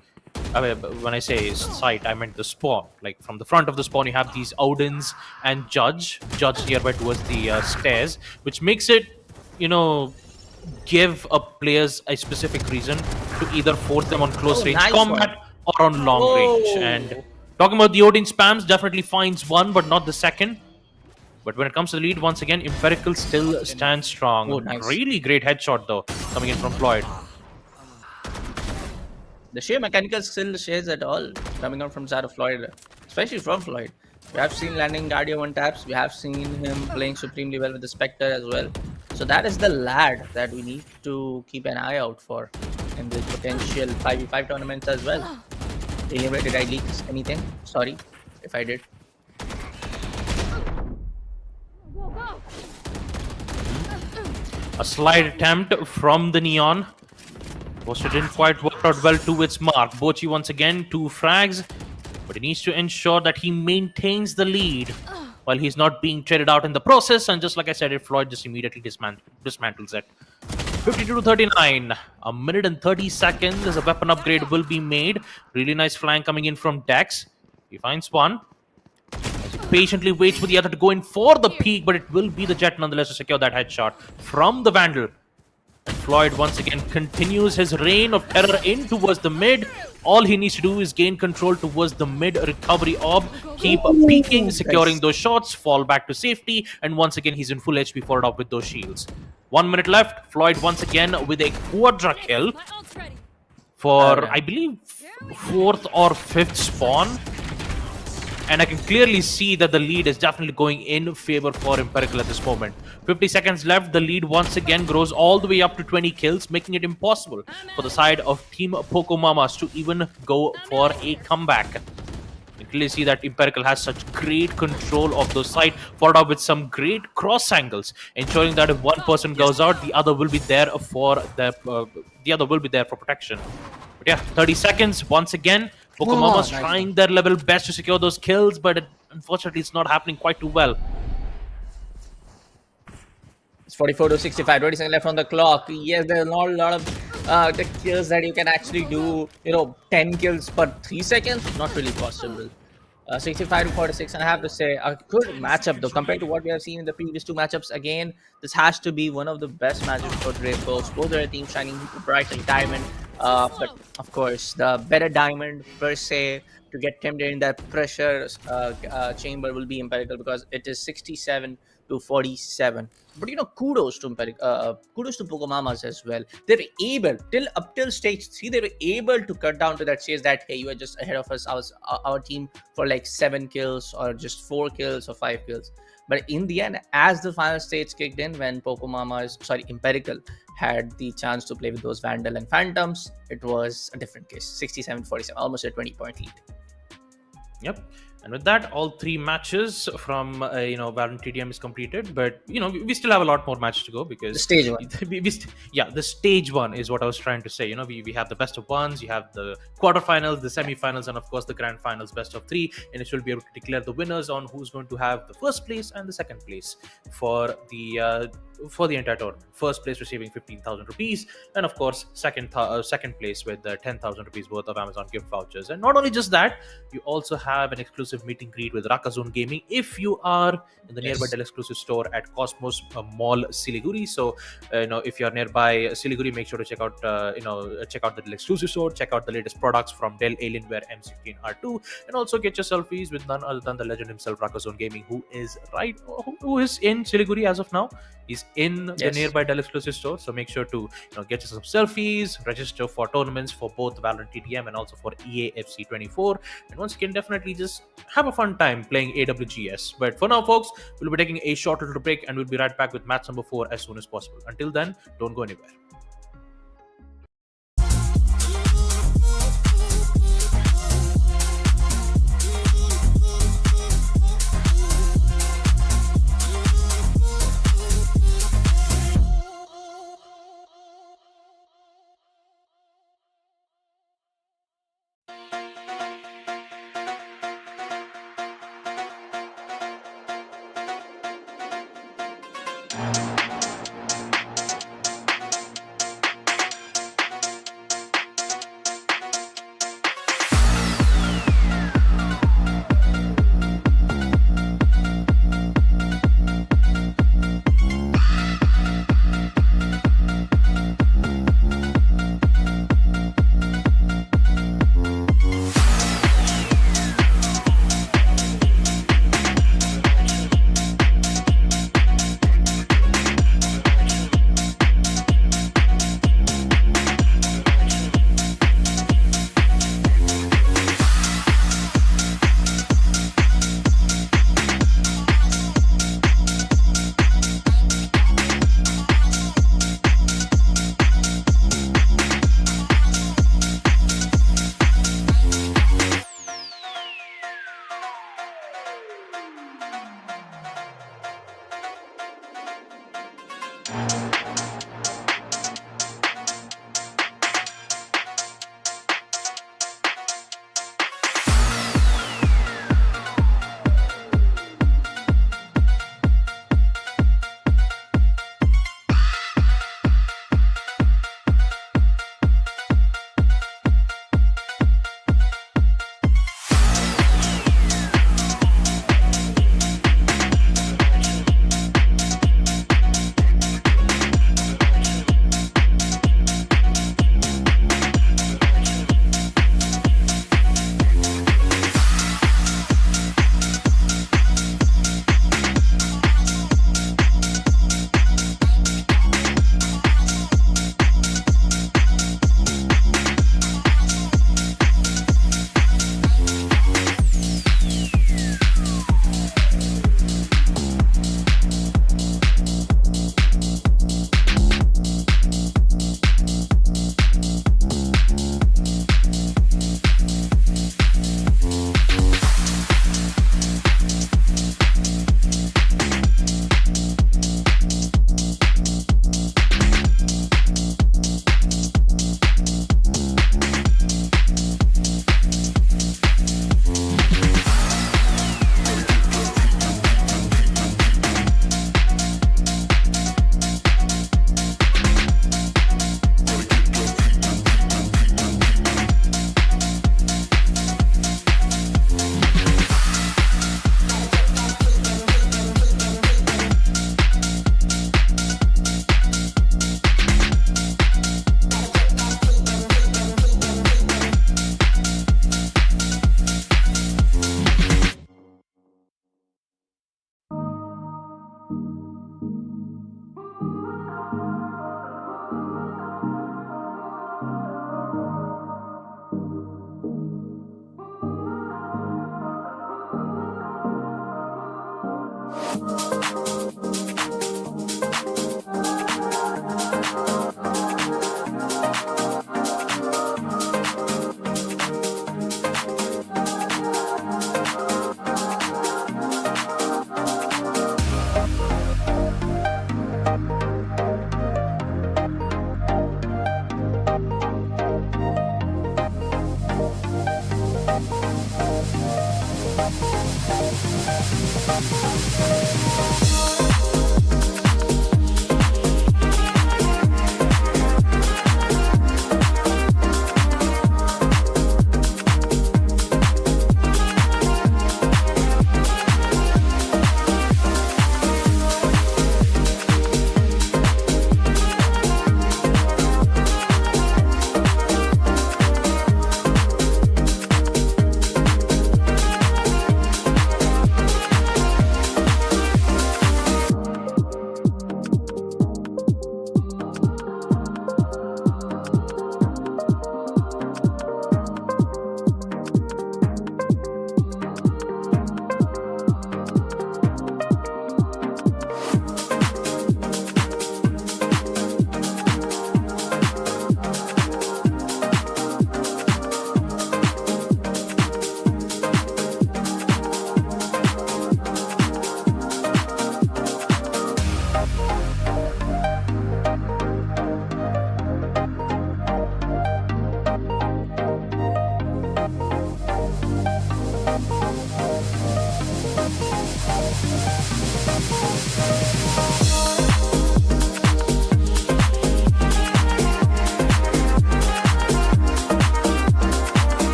When I say site, I meant the spawn. Like from the front of the spawn, you have these Odins and Judge nearby towards the stairs, which makes it, give a players a specific reason to either force them on close range combat or on long range. And talking about the Odin spams, definitely finds one, but not the second. But when it comes to the lead, once again, Empirical still stands strong. Nice. Really great headshot though, coming in from Floyd. The sheer mechanical skill shares at all coming out from side of Floyd, especially from Floyd. We have seen landing Guardia 1 taps. We have seen him playing supremely well with the Spectre as well. So that is the lad that we need to keep an eye out for in the potential 5v5 tournaments as well. Anyway, did I leak anything? Sorry if I did. A slide attempt from the Neon. Poster didn't quite work out well to its mark. Bochi once again, 2 frags. But he needs to ensure that he maintains the lead while he's not being traded out in the process. And just like I said, Floyd just immediately dismantles it. 52 to 39. A minute and 30 seconds as a weapon upgrade will be made. Really nice flank coming in from Dex. He finds one. As he patiently waits for the other to go in for the peak, but it will be the Jet nonetheless to secure that headshot from the Vandal. And Floyd once again continues his reign of terror in towards the mid. All he needs to do is gain control towards the mid recovery orb, keep peeking, securing those shots, fall back to safety, and once again he's in full HP for it up with those shields. 1 minute left. Floyd once again with a quadra kill for, I believe, 4th or 5th spawn. And I can clearly see that the lead is definitely going in favor for Empirical at this moment. 50 seconds left. The lead once again grows all the way up to 20 kills, making it impossible for the side of Team Poco Mamas to even go for a comeback. You can clearly see that Empirical has such great control of the site, followed up with some great cross angles, ensuring that if one person goes out, the other will be there for protection. But yeah, 30 seconds once again. Poco Mamas trying their level best to secure those kills, but unfortunately it's not happening quite too well. It's 44 to 65, 20 seconds left on the clock. Yes, there's not a lot of the kills that you can actually do. 10 kills per 3 seconds, not really possible. 65-46, and I have to say a good matchup though compared to what we have seen in the previous two matchups. Again, this has to be one of the best matchups for today, folks. Both are teams shining bright like diamond, but of course, the better diamond per se to get tempted in that pressure chamber will be Imperial because it is 67-47. But kudos to kudos to Pocomamas as well. They were able till stage 3, they were able to cut down to that stage that hey, you are just ahead of us. Our team for like 7 kills or just 4 kills or 5 kills. But in the end, as the final stage kicked in, when Imperial had the chance to play with those Vandal and Phantoms, it was a different case. 67-47, almost a 20-point lead. Yep. And with that, all 3 matches from VALORANT TDM is completed. But we still have a lot more matches to go because the stage 1. The stage 1 is what I was trying to say. We have the best of ones, you have the quarterfinals, the semifinals, and of course the grand finals, best of 3, and it will be able to declare the winners on who's going to have the first place and the second place for the entire tournament. First place receiving 15,000 rupees, and of course second place with 10,000 rupees worth of Amazon gift vouchers. And not only just that, you also have an exclusive meet and greet with Rakazone Gaming if you are in the nearby Dell exclusive store at Cosmos Mall Siliguri. So if you're nearby Siliguri, make sure to check out the Dell exclusive store, check out the latest products from Dell Alienware M16R2, and also get your selfies with none other than the legend himself, Rakazone Gaming, who is in Siliguri as of now. He's in the nearby Dell exclusive store, so make sure to get yourself some selfies, register for tournaments for both VALORANT TDM and also for EAFC 24, and once again, definitely just have a fun time playing AWGS. But for now, folks, we'll be taking a short little break, and we'll be right back with match number 4 as soon as possible. Until then, don't go anywhere.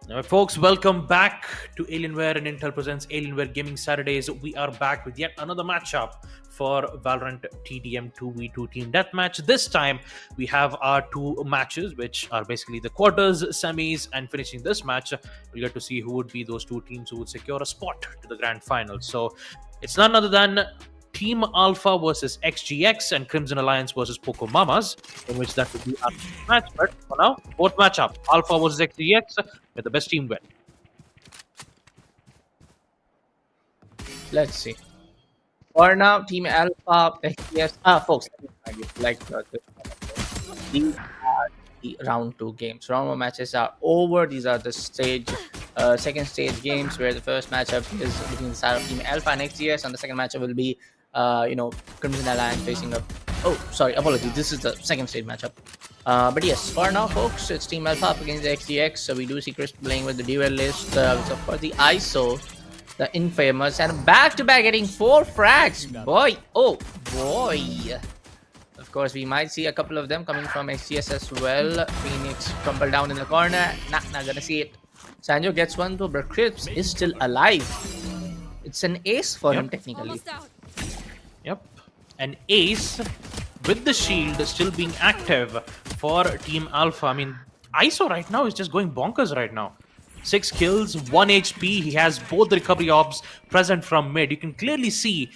All right, folks, welcome back to Alienware and Intel presents Alienware Gaming Saturdays. We are back with yet another matchup for Valorant TDM 2v2 Team Deathmatch. This time, we have our two matches, which are basically the quarters, semis, and finishing this match, we'll get to see who would be those two teams who would secure a spot to the grand final. So, it's none other than Team Alpha versus XGX and Crimson Alliance versus Poco Mamas, in which that would be our match. But for now, both match up. Alpha versus XGX, with the best team win. Let's see. For now, Team Alpha, yes. Folks, let me remind you, like these are round 2 games. Round 1 matches are over. These are the second stage games, where the first matchup is between the side of Team Alpha and XGS, and the second matchup will be, Crimson Alliance facing up. Oh, sorry, apologies. This is the second stage matchup. But yes, for now, folks, it's Team Alpha up against the XGX. So we do see Chris playing with the duel list, which of course the ISO, the infamous, and back-to-back getting 4 frags. Boy, oh boy. Of course, we might see a couple of them coming from XGS as well. Phoenix crumpled down in the corner. Not gonna see it. Sanjo gets one too, but Chris is still alive. It's an ace for him technically. Almost out. Yep. An ace with the shield still being active for Team Alpha. I mean, ISO right now is just going bonkers right now. 6 kills, 1 HP. He has both the recovery orbs present from mid. You can clearly see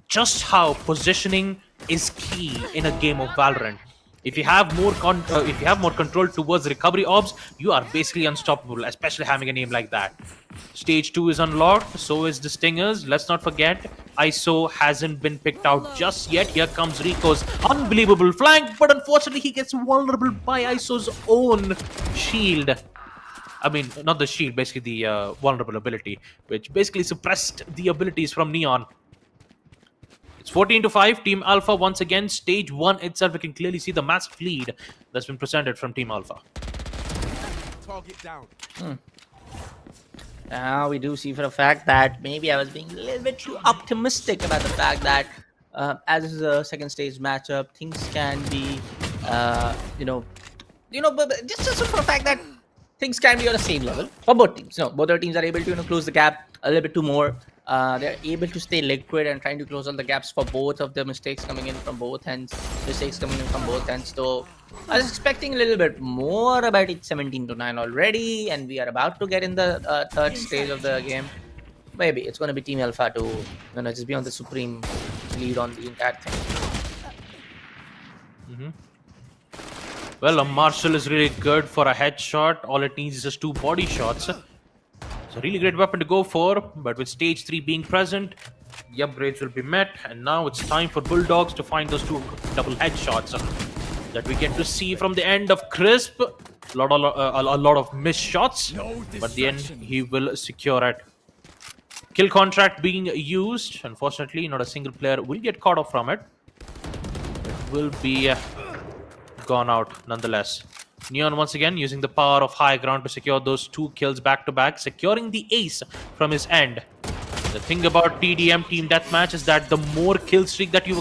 just how positioning is key in a game of Valorant. If you have more control towards recovery orbs, you are basically unstoppable, especially having a name like that. Stage 2 is unlocked, so is the Stingers. Let's not forget, ISO hasn't been picked out just yet. Here comes Rico's unbelievable flank, but unfortunately he gets vulnerable by ISO's own shield. I mean, not the shield, basically the vulnerable ability, which basically suppressed the abilities from Neon. It's 14-5, Team Alpha once again. Stage 1 itself, we can clearly see the massive lead that's been presented from Team Alpha. Target down. Now we do see for a fact that maybe I was being a little bit too optimistic about the fact that as this is a second stage matchup, things can be, but just for the fact that things can be on the same level for both teams. Both our teams are able to close the gap a little bit too more. They're able to stay liquid and trying to close all the gaps for both of the mistakes coming in from both ends. So I was expecting a little bit more, but it's 17-9 already, and we are about to get in the third stage of the game. Maybe it's going to be Team Alpha to just be on the supreme lead on the entire thing. Well, a Marshall is really good for a headshot. All it needs is just 2 body shots. It's a really great weapon to go for, but with stage 3 being present, the upgrades will be met, and now it's time for Bulldogs to find those 2 double headshots that we get to see from the end of Crisp. A lot of missed shots, but at the end he will secure it. Kill contract being used. Unfortunately, not a single player will get caught off from it. It will be gone out nonetheless. Neon once again using the power of high ground to secure those 2 kills back to back, securing the ace from his end. The thing about TDM Team Deathmatch is that the more kill streaks that you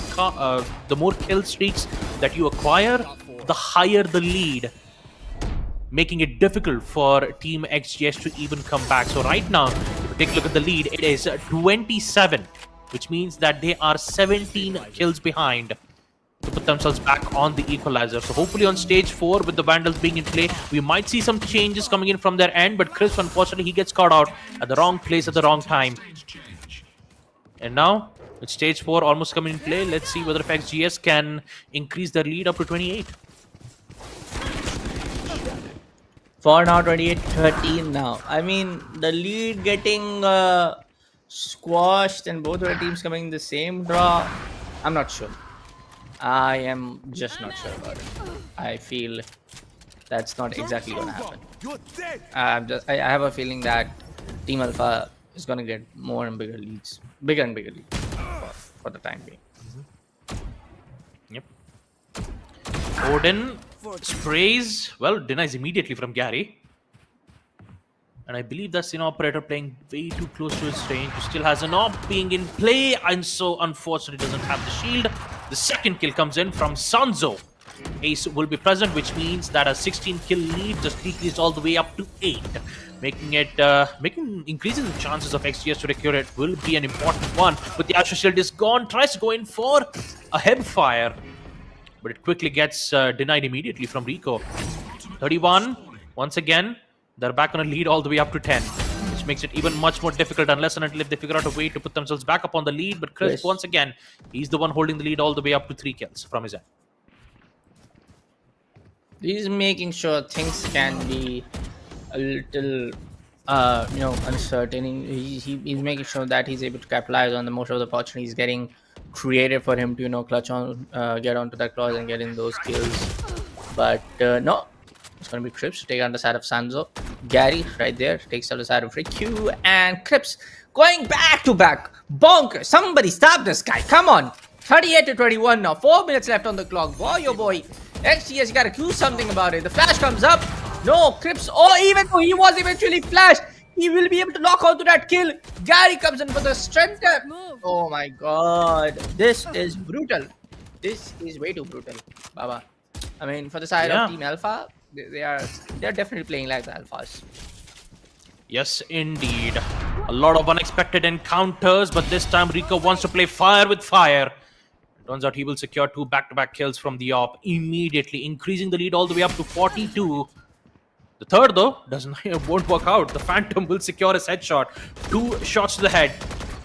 acquire, the higher the lead, making it difficult for Team XGS to even come back. So right now, if you take a look at the lead, it is 27, which means that they are 17 kills behind to put themselves back on the equalizer. So hopefully on stage 4, with the Vandals being in play, we might see some changes coming in from their end, but Chris, unfortunately, he gets caught out at the wrong place at the wrong time. And now, with stage 4 almost coming in play, let's see whether XGS can increase their lead up to 28. For now, 28-13 now. I mean, the lead getting squashed and both our teams coming in the same draw. I'm not sure. I am just not sure about it. I feel that's not exactly going to happen. I have a feeling that Team Alpha is going to get more and bigger leads. Bigger and bigger leads for the time being. Yep. Odin sprays, well, denies immediately from Gary. And I believe that's an operator playing way too close to his range, who still has an op being in play, and so unfortunately doesn't have the shield. The second kill comes in from Sanzo. Ace will be present, which means that a 16 kill lead just decreased all the way up to 8, increasing the chances of XGS to recure it will be an important one. But the Asher shield is gone, tries to go in for a hemfire, but it quickly gets denied immediately from Rico. 31, once again, they're back on a lead all the way up to 10, which makes it even much more difficult unless and until if they figure out a way to put themselves back up on the lead. But Chris, once again, he's the one holding the lead all the way up to 3 kills from his end. He's making sure things can be a little, uncertain. He's making sure that he's able to capitalize on the most of the opportunities getting created for him to, clutch on, get onto that clause and get in those kills. But no, It's going to be Crips to take on the side of Sanzo. Gary right there takes on the side of Riku. And Crips going back to back. Bonker. Somebody stop this guy. Come on. 38 to 21 now. 4 minutes left on the clock. Boy, oh boy. XTS got to do something about it. The flash comes up. No, Crips. Oh, even though he was eventually flashed, he will be able to lock onto that kill. Gary comes in for the strength. Move. Oh my god. This is brutal. This is way too brutal, Baba. I mean, for the side of Team Alpha, they're definitely playing like the Alphas. Yes, indeed. A lot of unexpected encounters, but this time Rico wants to play fire with fire. Turns out he will secure 2 back-to-back kills from the AWP immediately, increasing the lead all the way up to 42. The third, though, won't work out. The Phantom will secure his headshot. 2 shots to the head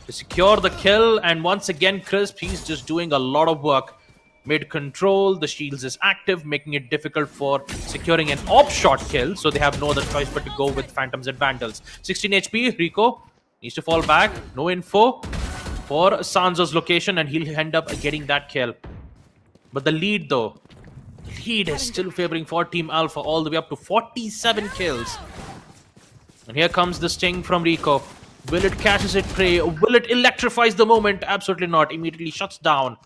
to secure the kill. And once again, Crisp, he's just doing a lot of work. Mid-control, the shields is active, making it difficult for securing an AWP shot kill. So they have no other choice but to go with Phantoms and Vandals. 16 HP, Rico needs to fall back. No info for Sanzo's location, and he'll end up getting that kill. But the lead, though, the lead is still favoring for Team Alpha all the way up to 47 kills. And here comes the sting from Rico. Will it catches it prey? Will it electrifies the moment? Absolutely not. Immediately shuts down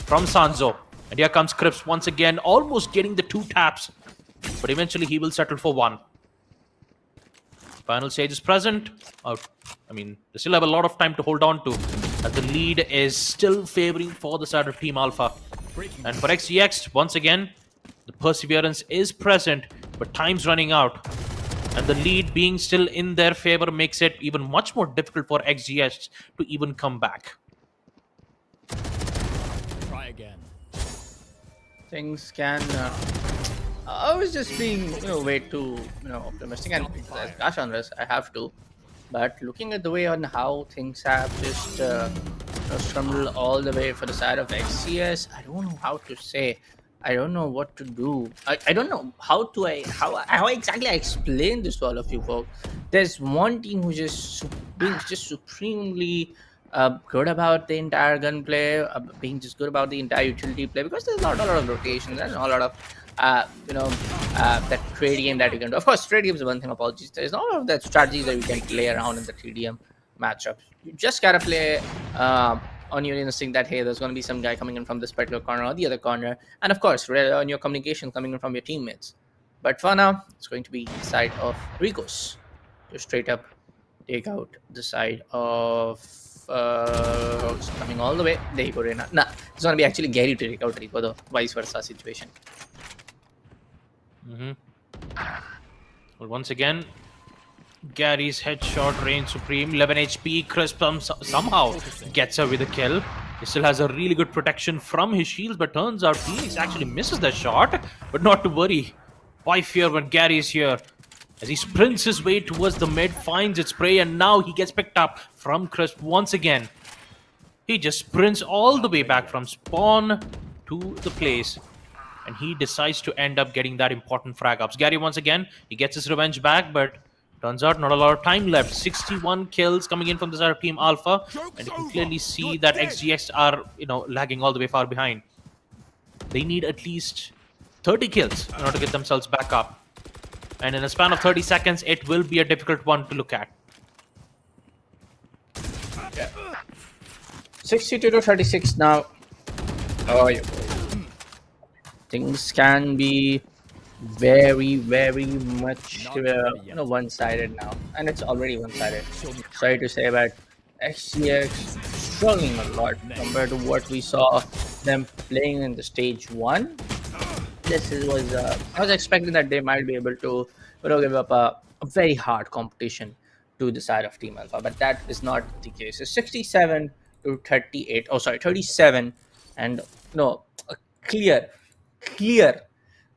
from Sanzo. And here comes Crips once again, almost getting the 2 taps. But eventually he will settle for 1. Final stage is present. I mean, they still have a lot of time to hold on to. And the lead is still favoring for the side of Team Alpha. And for XGX, once again, the perseverance is present, but time's running out. And the lead being still in their favor makes it even much more difficult for XGX to even come back. Try again. Things can. I was just being, way too, optimistic. And gosh, on this, I have to. But looking at the way on how things have just stumbled all the way for the side of XCS, I don't know how to say. I don't know what to do. I don't know how exactly I explain this to all of you folks. There's one team who's just being just supremely good about the entire gunplay, being just good about the entire utility play, because there's not a lot of rotation. There's not a lot of that trade game that you can do. Of course, trade game is one thing. Apologies. There's not a lot of that strategies that you can play around in the TDM matchup. You just gotta play on your instinct that, hey, there's going to be some guy coming in from this particular corner or the other corner, and of course rely on your communication coming in from your teammates. But for now, it's going to be the side of Ricos to straight up take out the side of coming all the way. There you go, Reina. Nah, it's going to be actually Gary to take out Rico, though. Vice versa situation. Well, once again, Gary's headshot reigns supreme. 11 HP. Crisp somehow gets her with a kill. He still has a really good protection from his shields, but turns out Phoenix actually misses the shot. But not to worry. Why fear when Gary is here? As he sprints his way towards the mid, finds its prey, and now he gets picked up from Crisp once again. He just sprints all the way back from spawn to the place, and he decides to end up getting that important frag ups. Gary once again, he gets his revenge back, but turns out not a lot of time left. 61 kills coming in from the side of Team Alpha, and you can clearly see that XGX are, lagging all the way far behind. They need at least 30 kills in order to get themselves back up. And in a span of 30 seconds, it will be a difficult one to look at. Yeah. 62 to 36 now. Oh, yeah. Things can be very, very much one-sided now, and it's already one-sided. Sorry to say, but XCX struggling a lot compared to what we saw them playing in the stage 1. I was expecting that they might be able to give up a very hard competition to the side of Team Alpha, but that is not the case. It's 67 to 38. Oh, sorry, 37, and a clear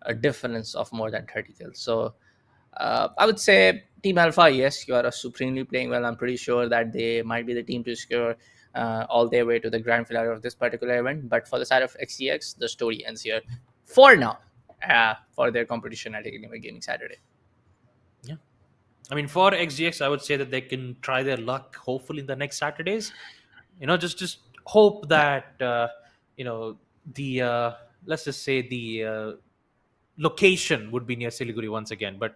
a difference of more than 30 kills. So I would say Team Alpha, yes, you are supremely playing well. I'm pretty sure that they might be the team to secure all their way to the grand finale of this particular event. But for the side of XCX, the story ends here for now for their competition at Alienware Gaming Saturday. Yeah. I mean, for XGX, I would say that they can try their luck, hopefully, in the next Saturdays. Just hope that, let's just say the location would be near Siliguri once again. But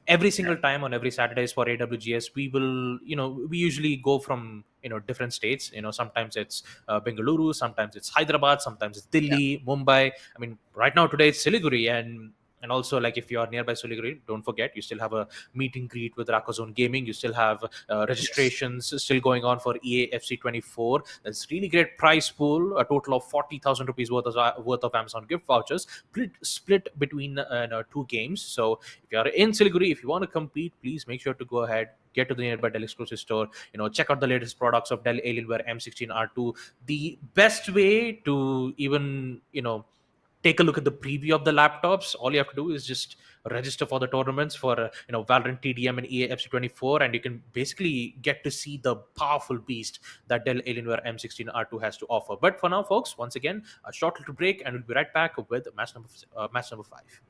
every single time on every Saturdays for AWGS, we will, we usually go from different states. Sometimes it's Bengaluru, sometimes it's Hyderabad, sometimes it's Delhi, Mumbai. I mean, right now today it's Siliguri, and also, like, if you are nearby Siliguri, don't forget you still have a meet and greet with Rakazone Gaming. You still have registrations still going on for EAFC 24. That's really great prize pool, a total of 40,000 rupees worth of Amazon gift vouchers, split between two games. So if you are in Siliguri, if you want to compete, please make sure to go ahead, get to the nearby Dell exclusive store, check out the latest products of Dell Alienware M16R2. The best way to even take a look at the preview of the laptops, all you have to do is just register for the tournaments for Valorant, TDM, and EAFC 24, and you can basically get to see the powerful beast that Dell Alienware M16R2 has to offer. But for now, folks, once again, a short little break, and we'll be right back with match number 5.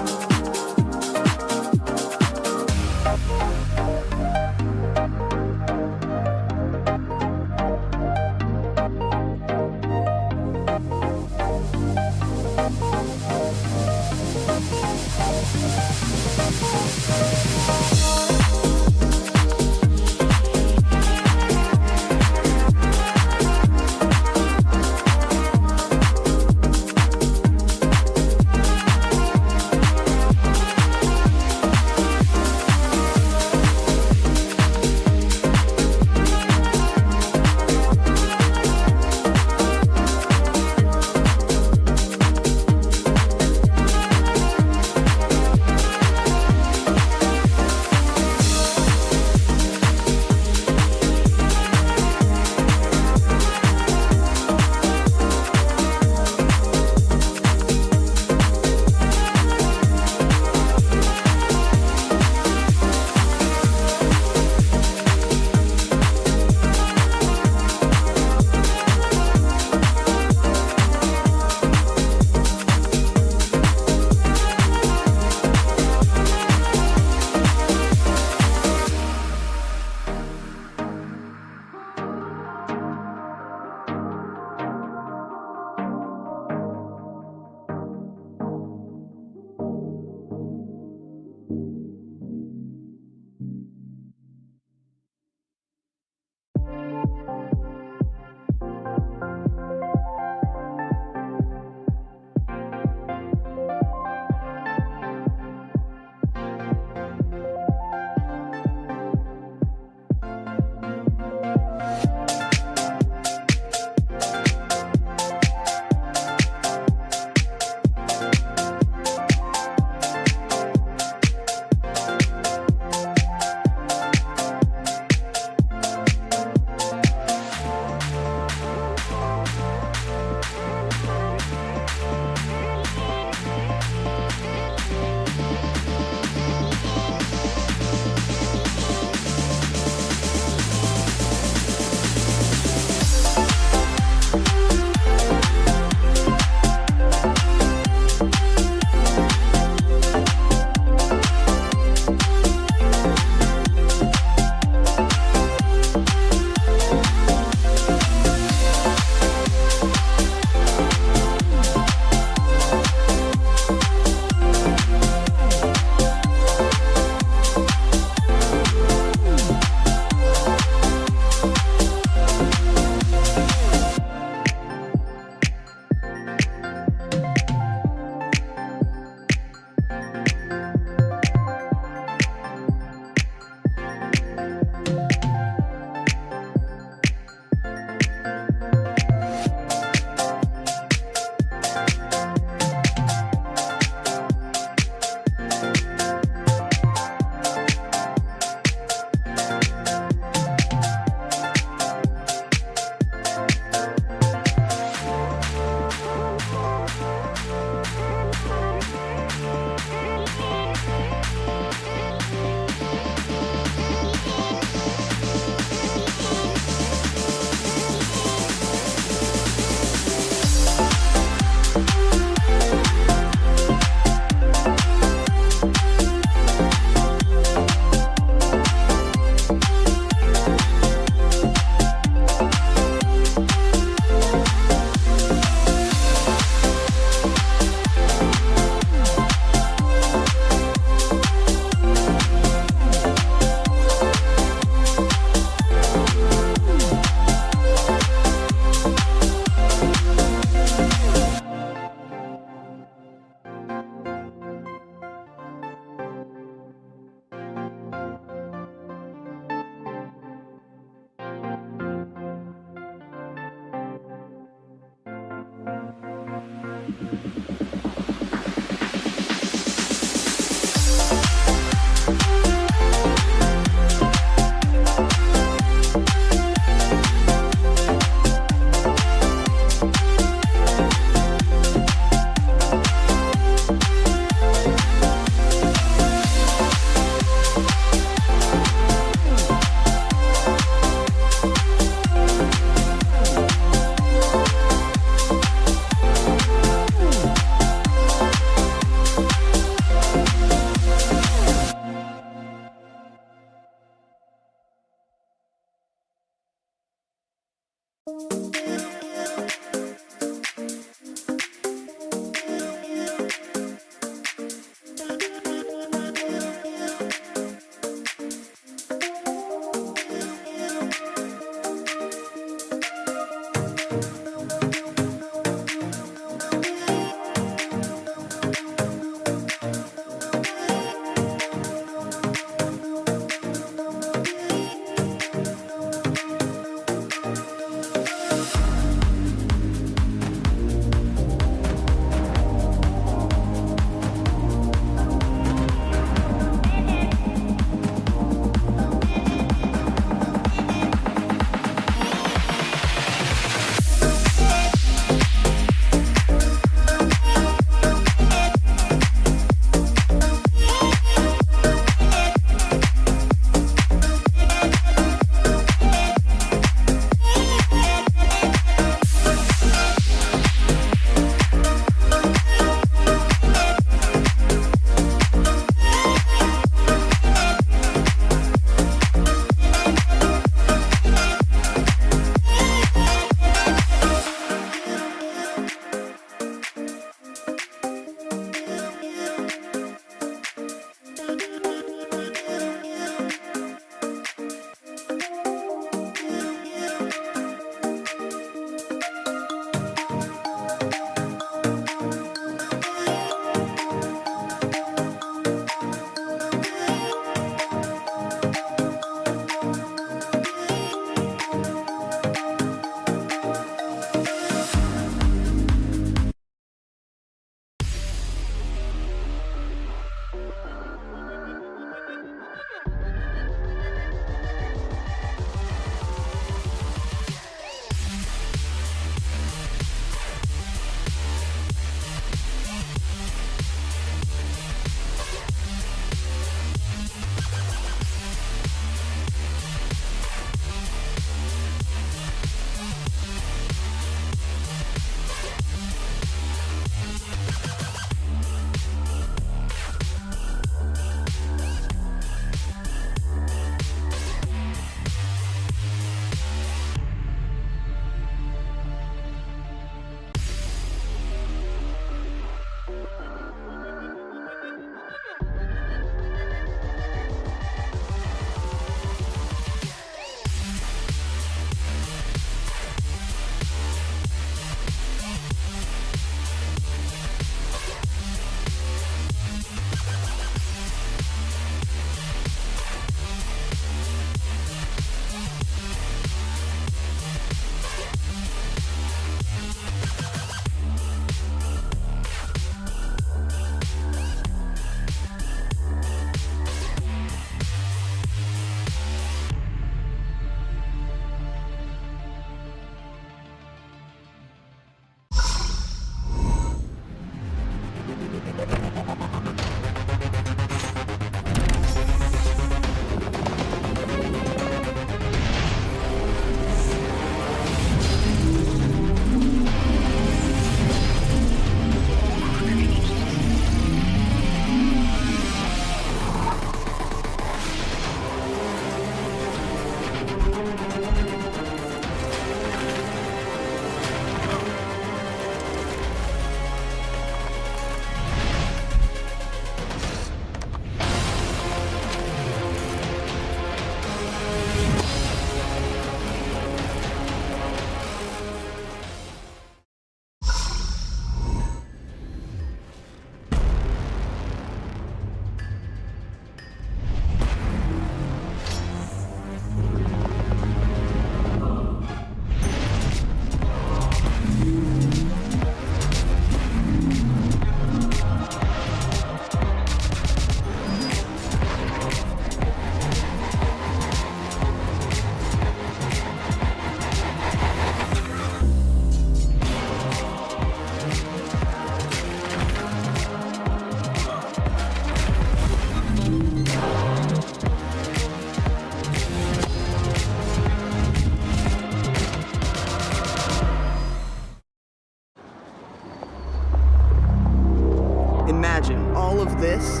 Imagine all of this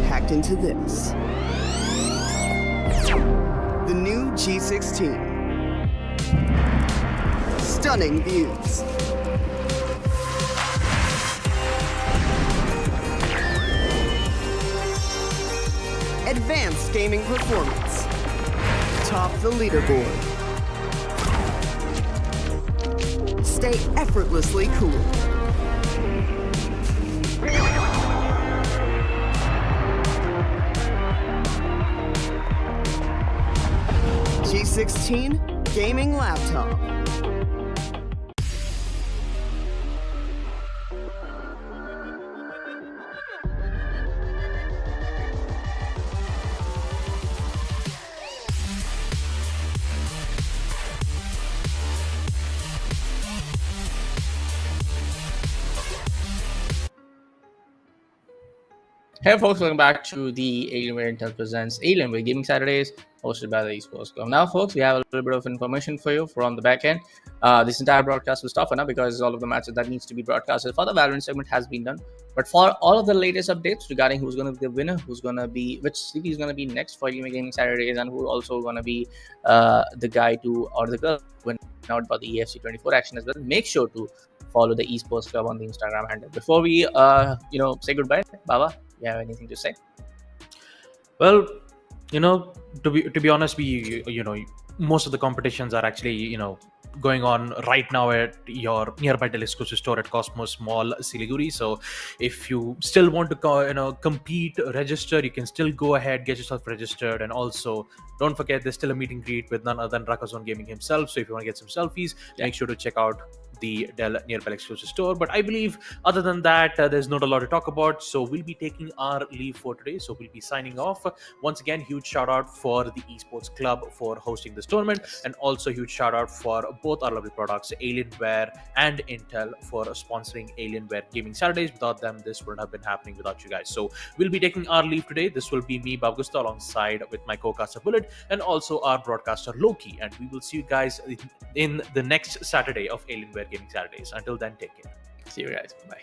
packed into this. The new G16. Stunning views. Advanced gaming performance. Top the leaderboard. Stay effortlessly cool. G16 gaming laptop. Hey folks, welcome back to the Alienware Intel Presents Alienware Gaming Saturdays, hosted by the Esports. Now folks, we have a little bit of information for you from the back end. This entire broadcast will stop for now because all of the matches that needs to be broadcasted for the VALORANT segment has been done. But for all of the latest updates regarding who's going to be the winner, which city is going to be next for Alienware Gaming Saturdays, and who also going to be the guy to or the girl win out for the EFC 24 action as well, make sure to follow the Esports Club on the Instagram handle. Before we say goodbye, Baba, you have anything to say? Well, to be honest, most of the competitions are actually going on right now at your nearby exclusive store at Cosmos Mall, Siliguri. So if you still want to compete, register, you can still go ahead, get yourself registered. And also don't forget, there's still a meet and greet with none other than Rakazone Gaming himself. So if you want to get some selfies, make sure to check out the Dell nearby exclusive store. But I believe other than that, there's not a lot to talk about. So we'll be taking our leave for today. So we'll be signing off. Once again, huge shout out for the Esports Club for hosting this tournament, and also huge shout out for both our lovely products, Alienware and Intel, for sponsoring Alienware Gaming Saturdays. Without them, this wouldn't have been happening without you guys. So we'll be taking our leave today. This will be me, Babugusta, alongside with my co-caster Bullet, and also our broadcaster Loki. And we will see you guys in the next Saturday of Alienware Gaming Saturdays. Until then, take care. See you guys. Bye.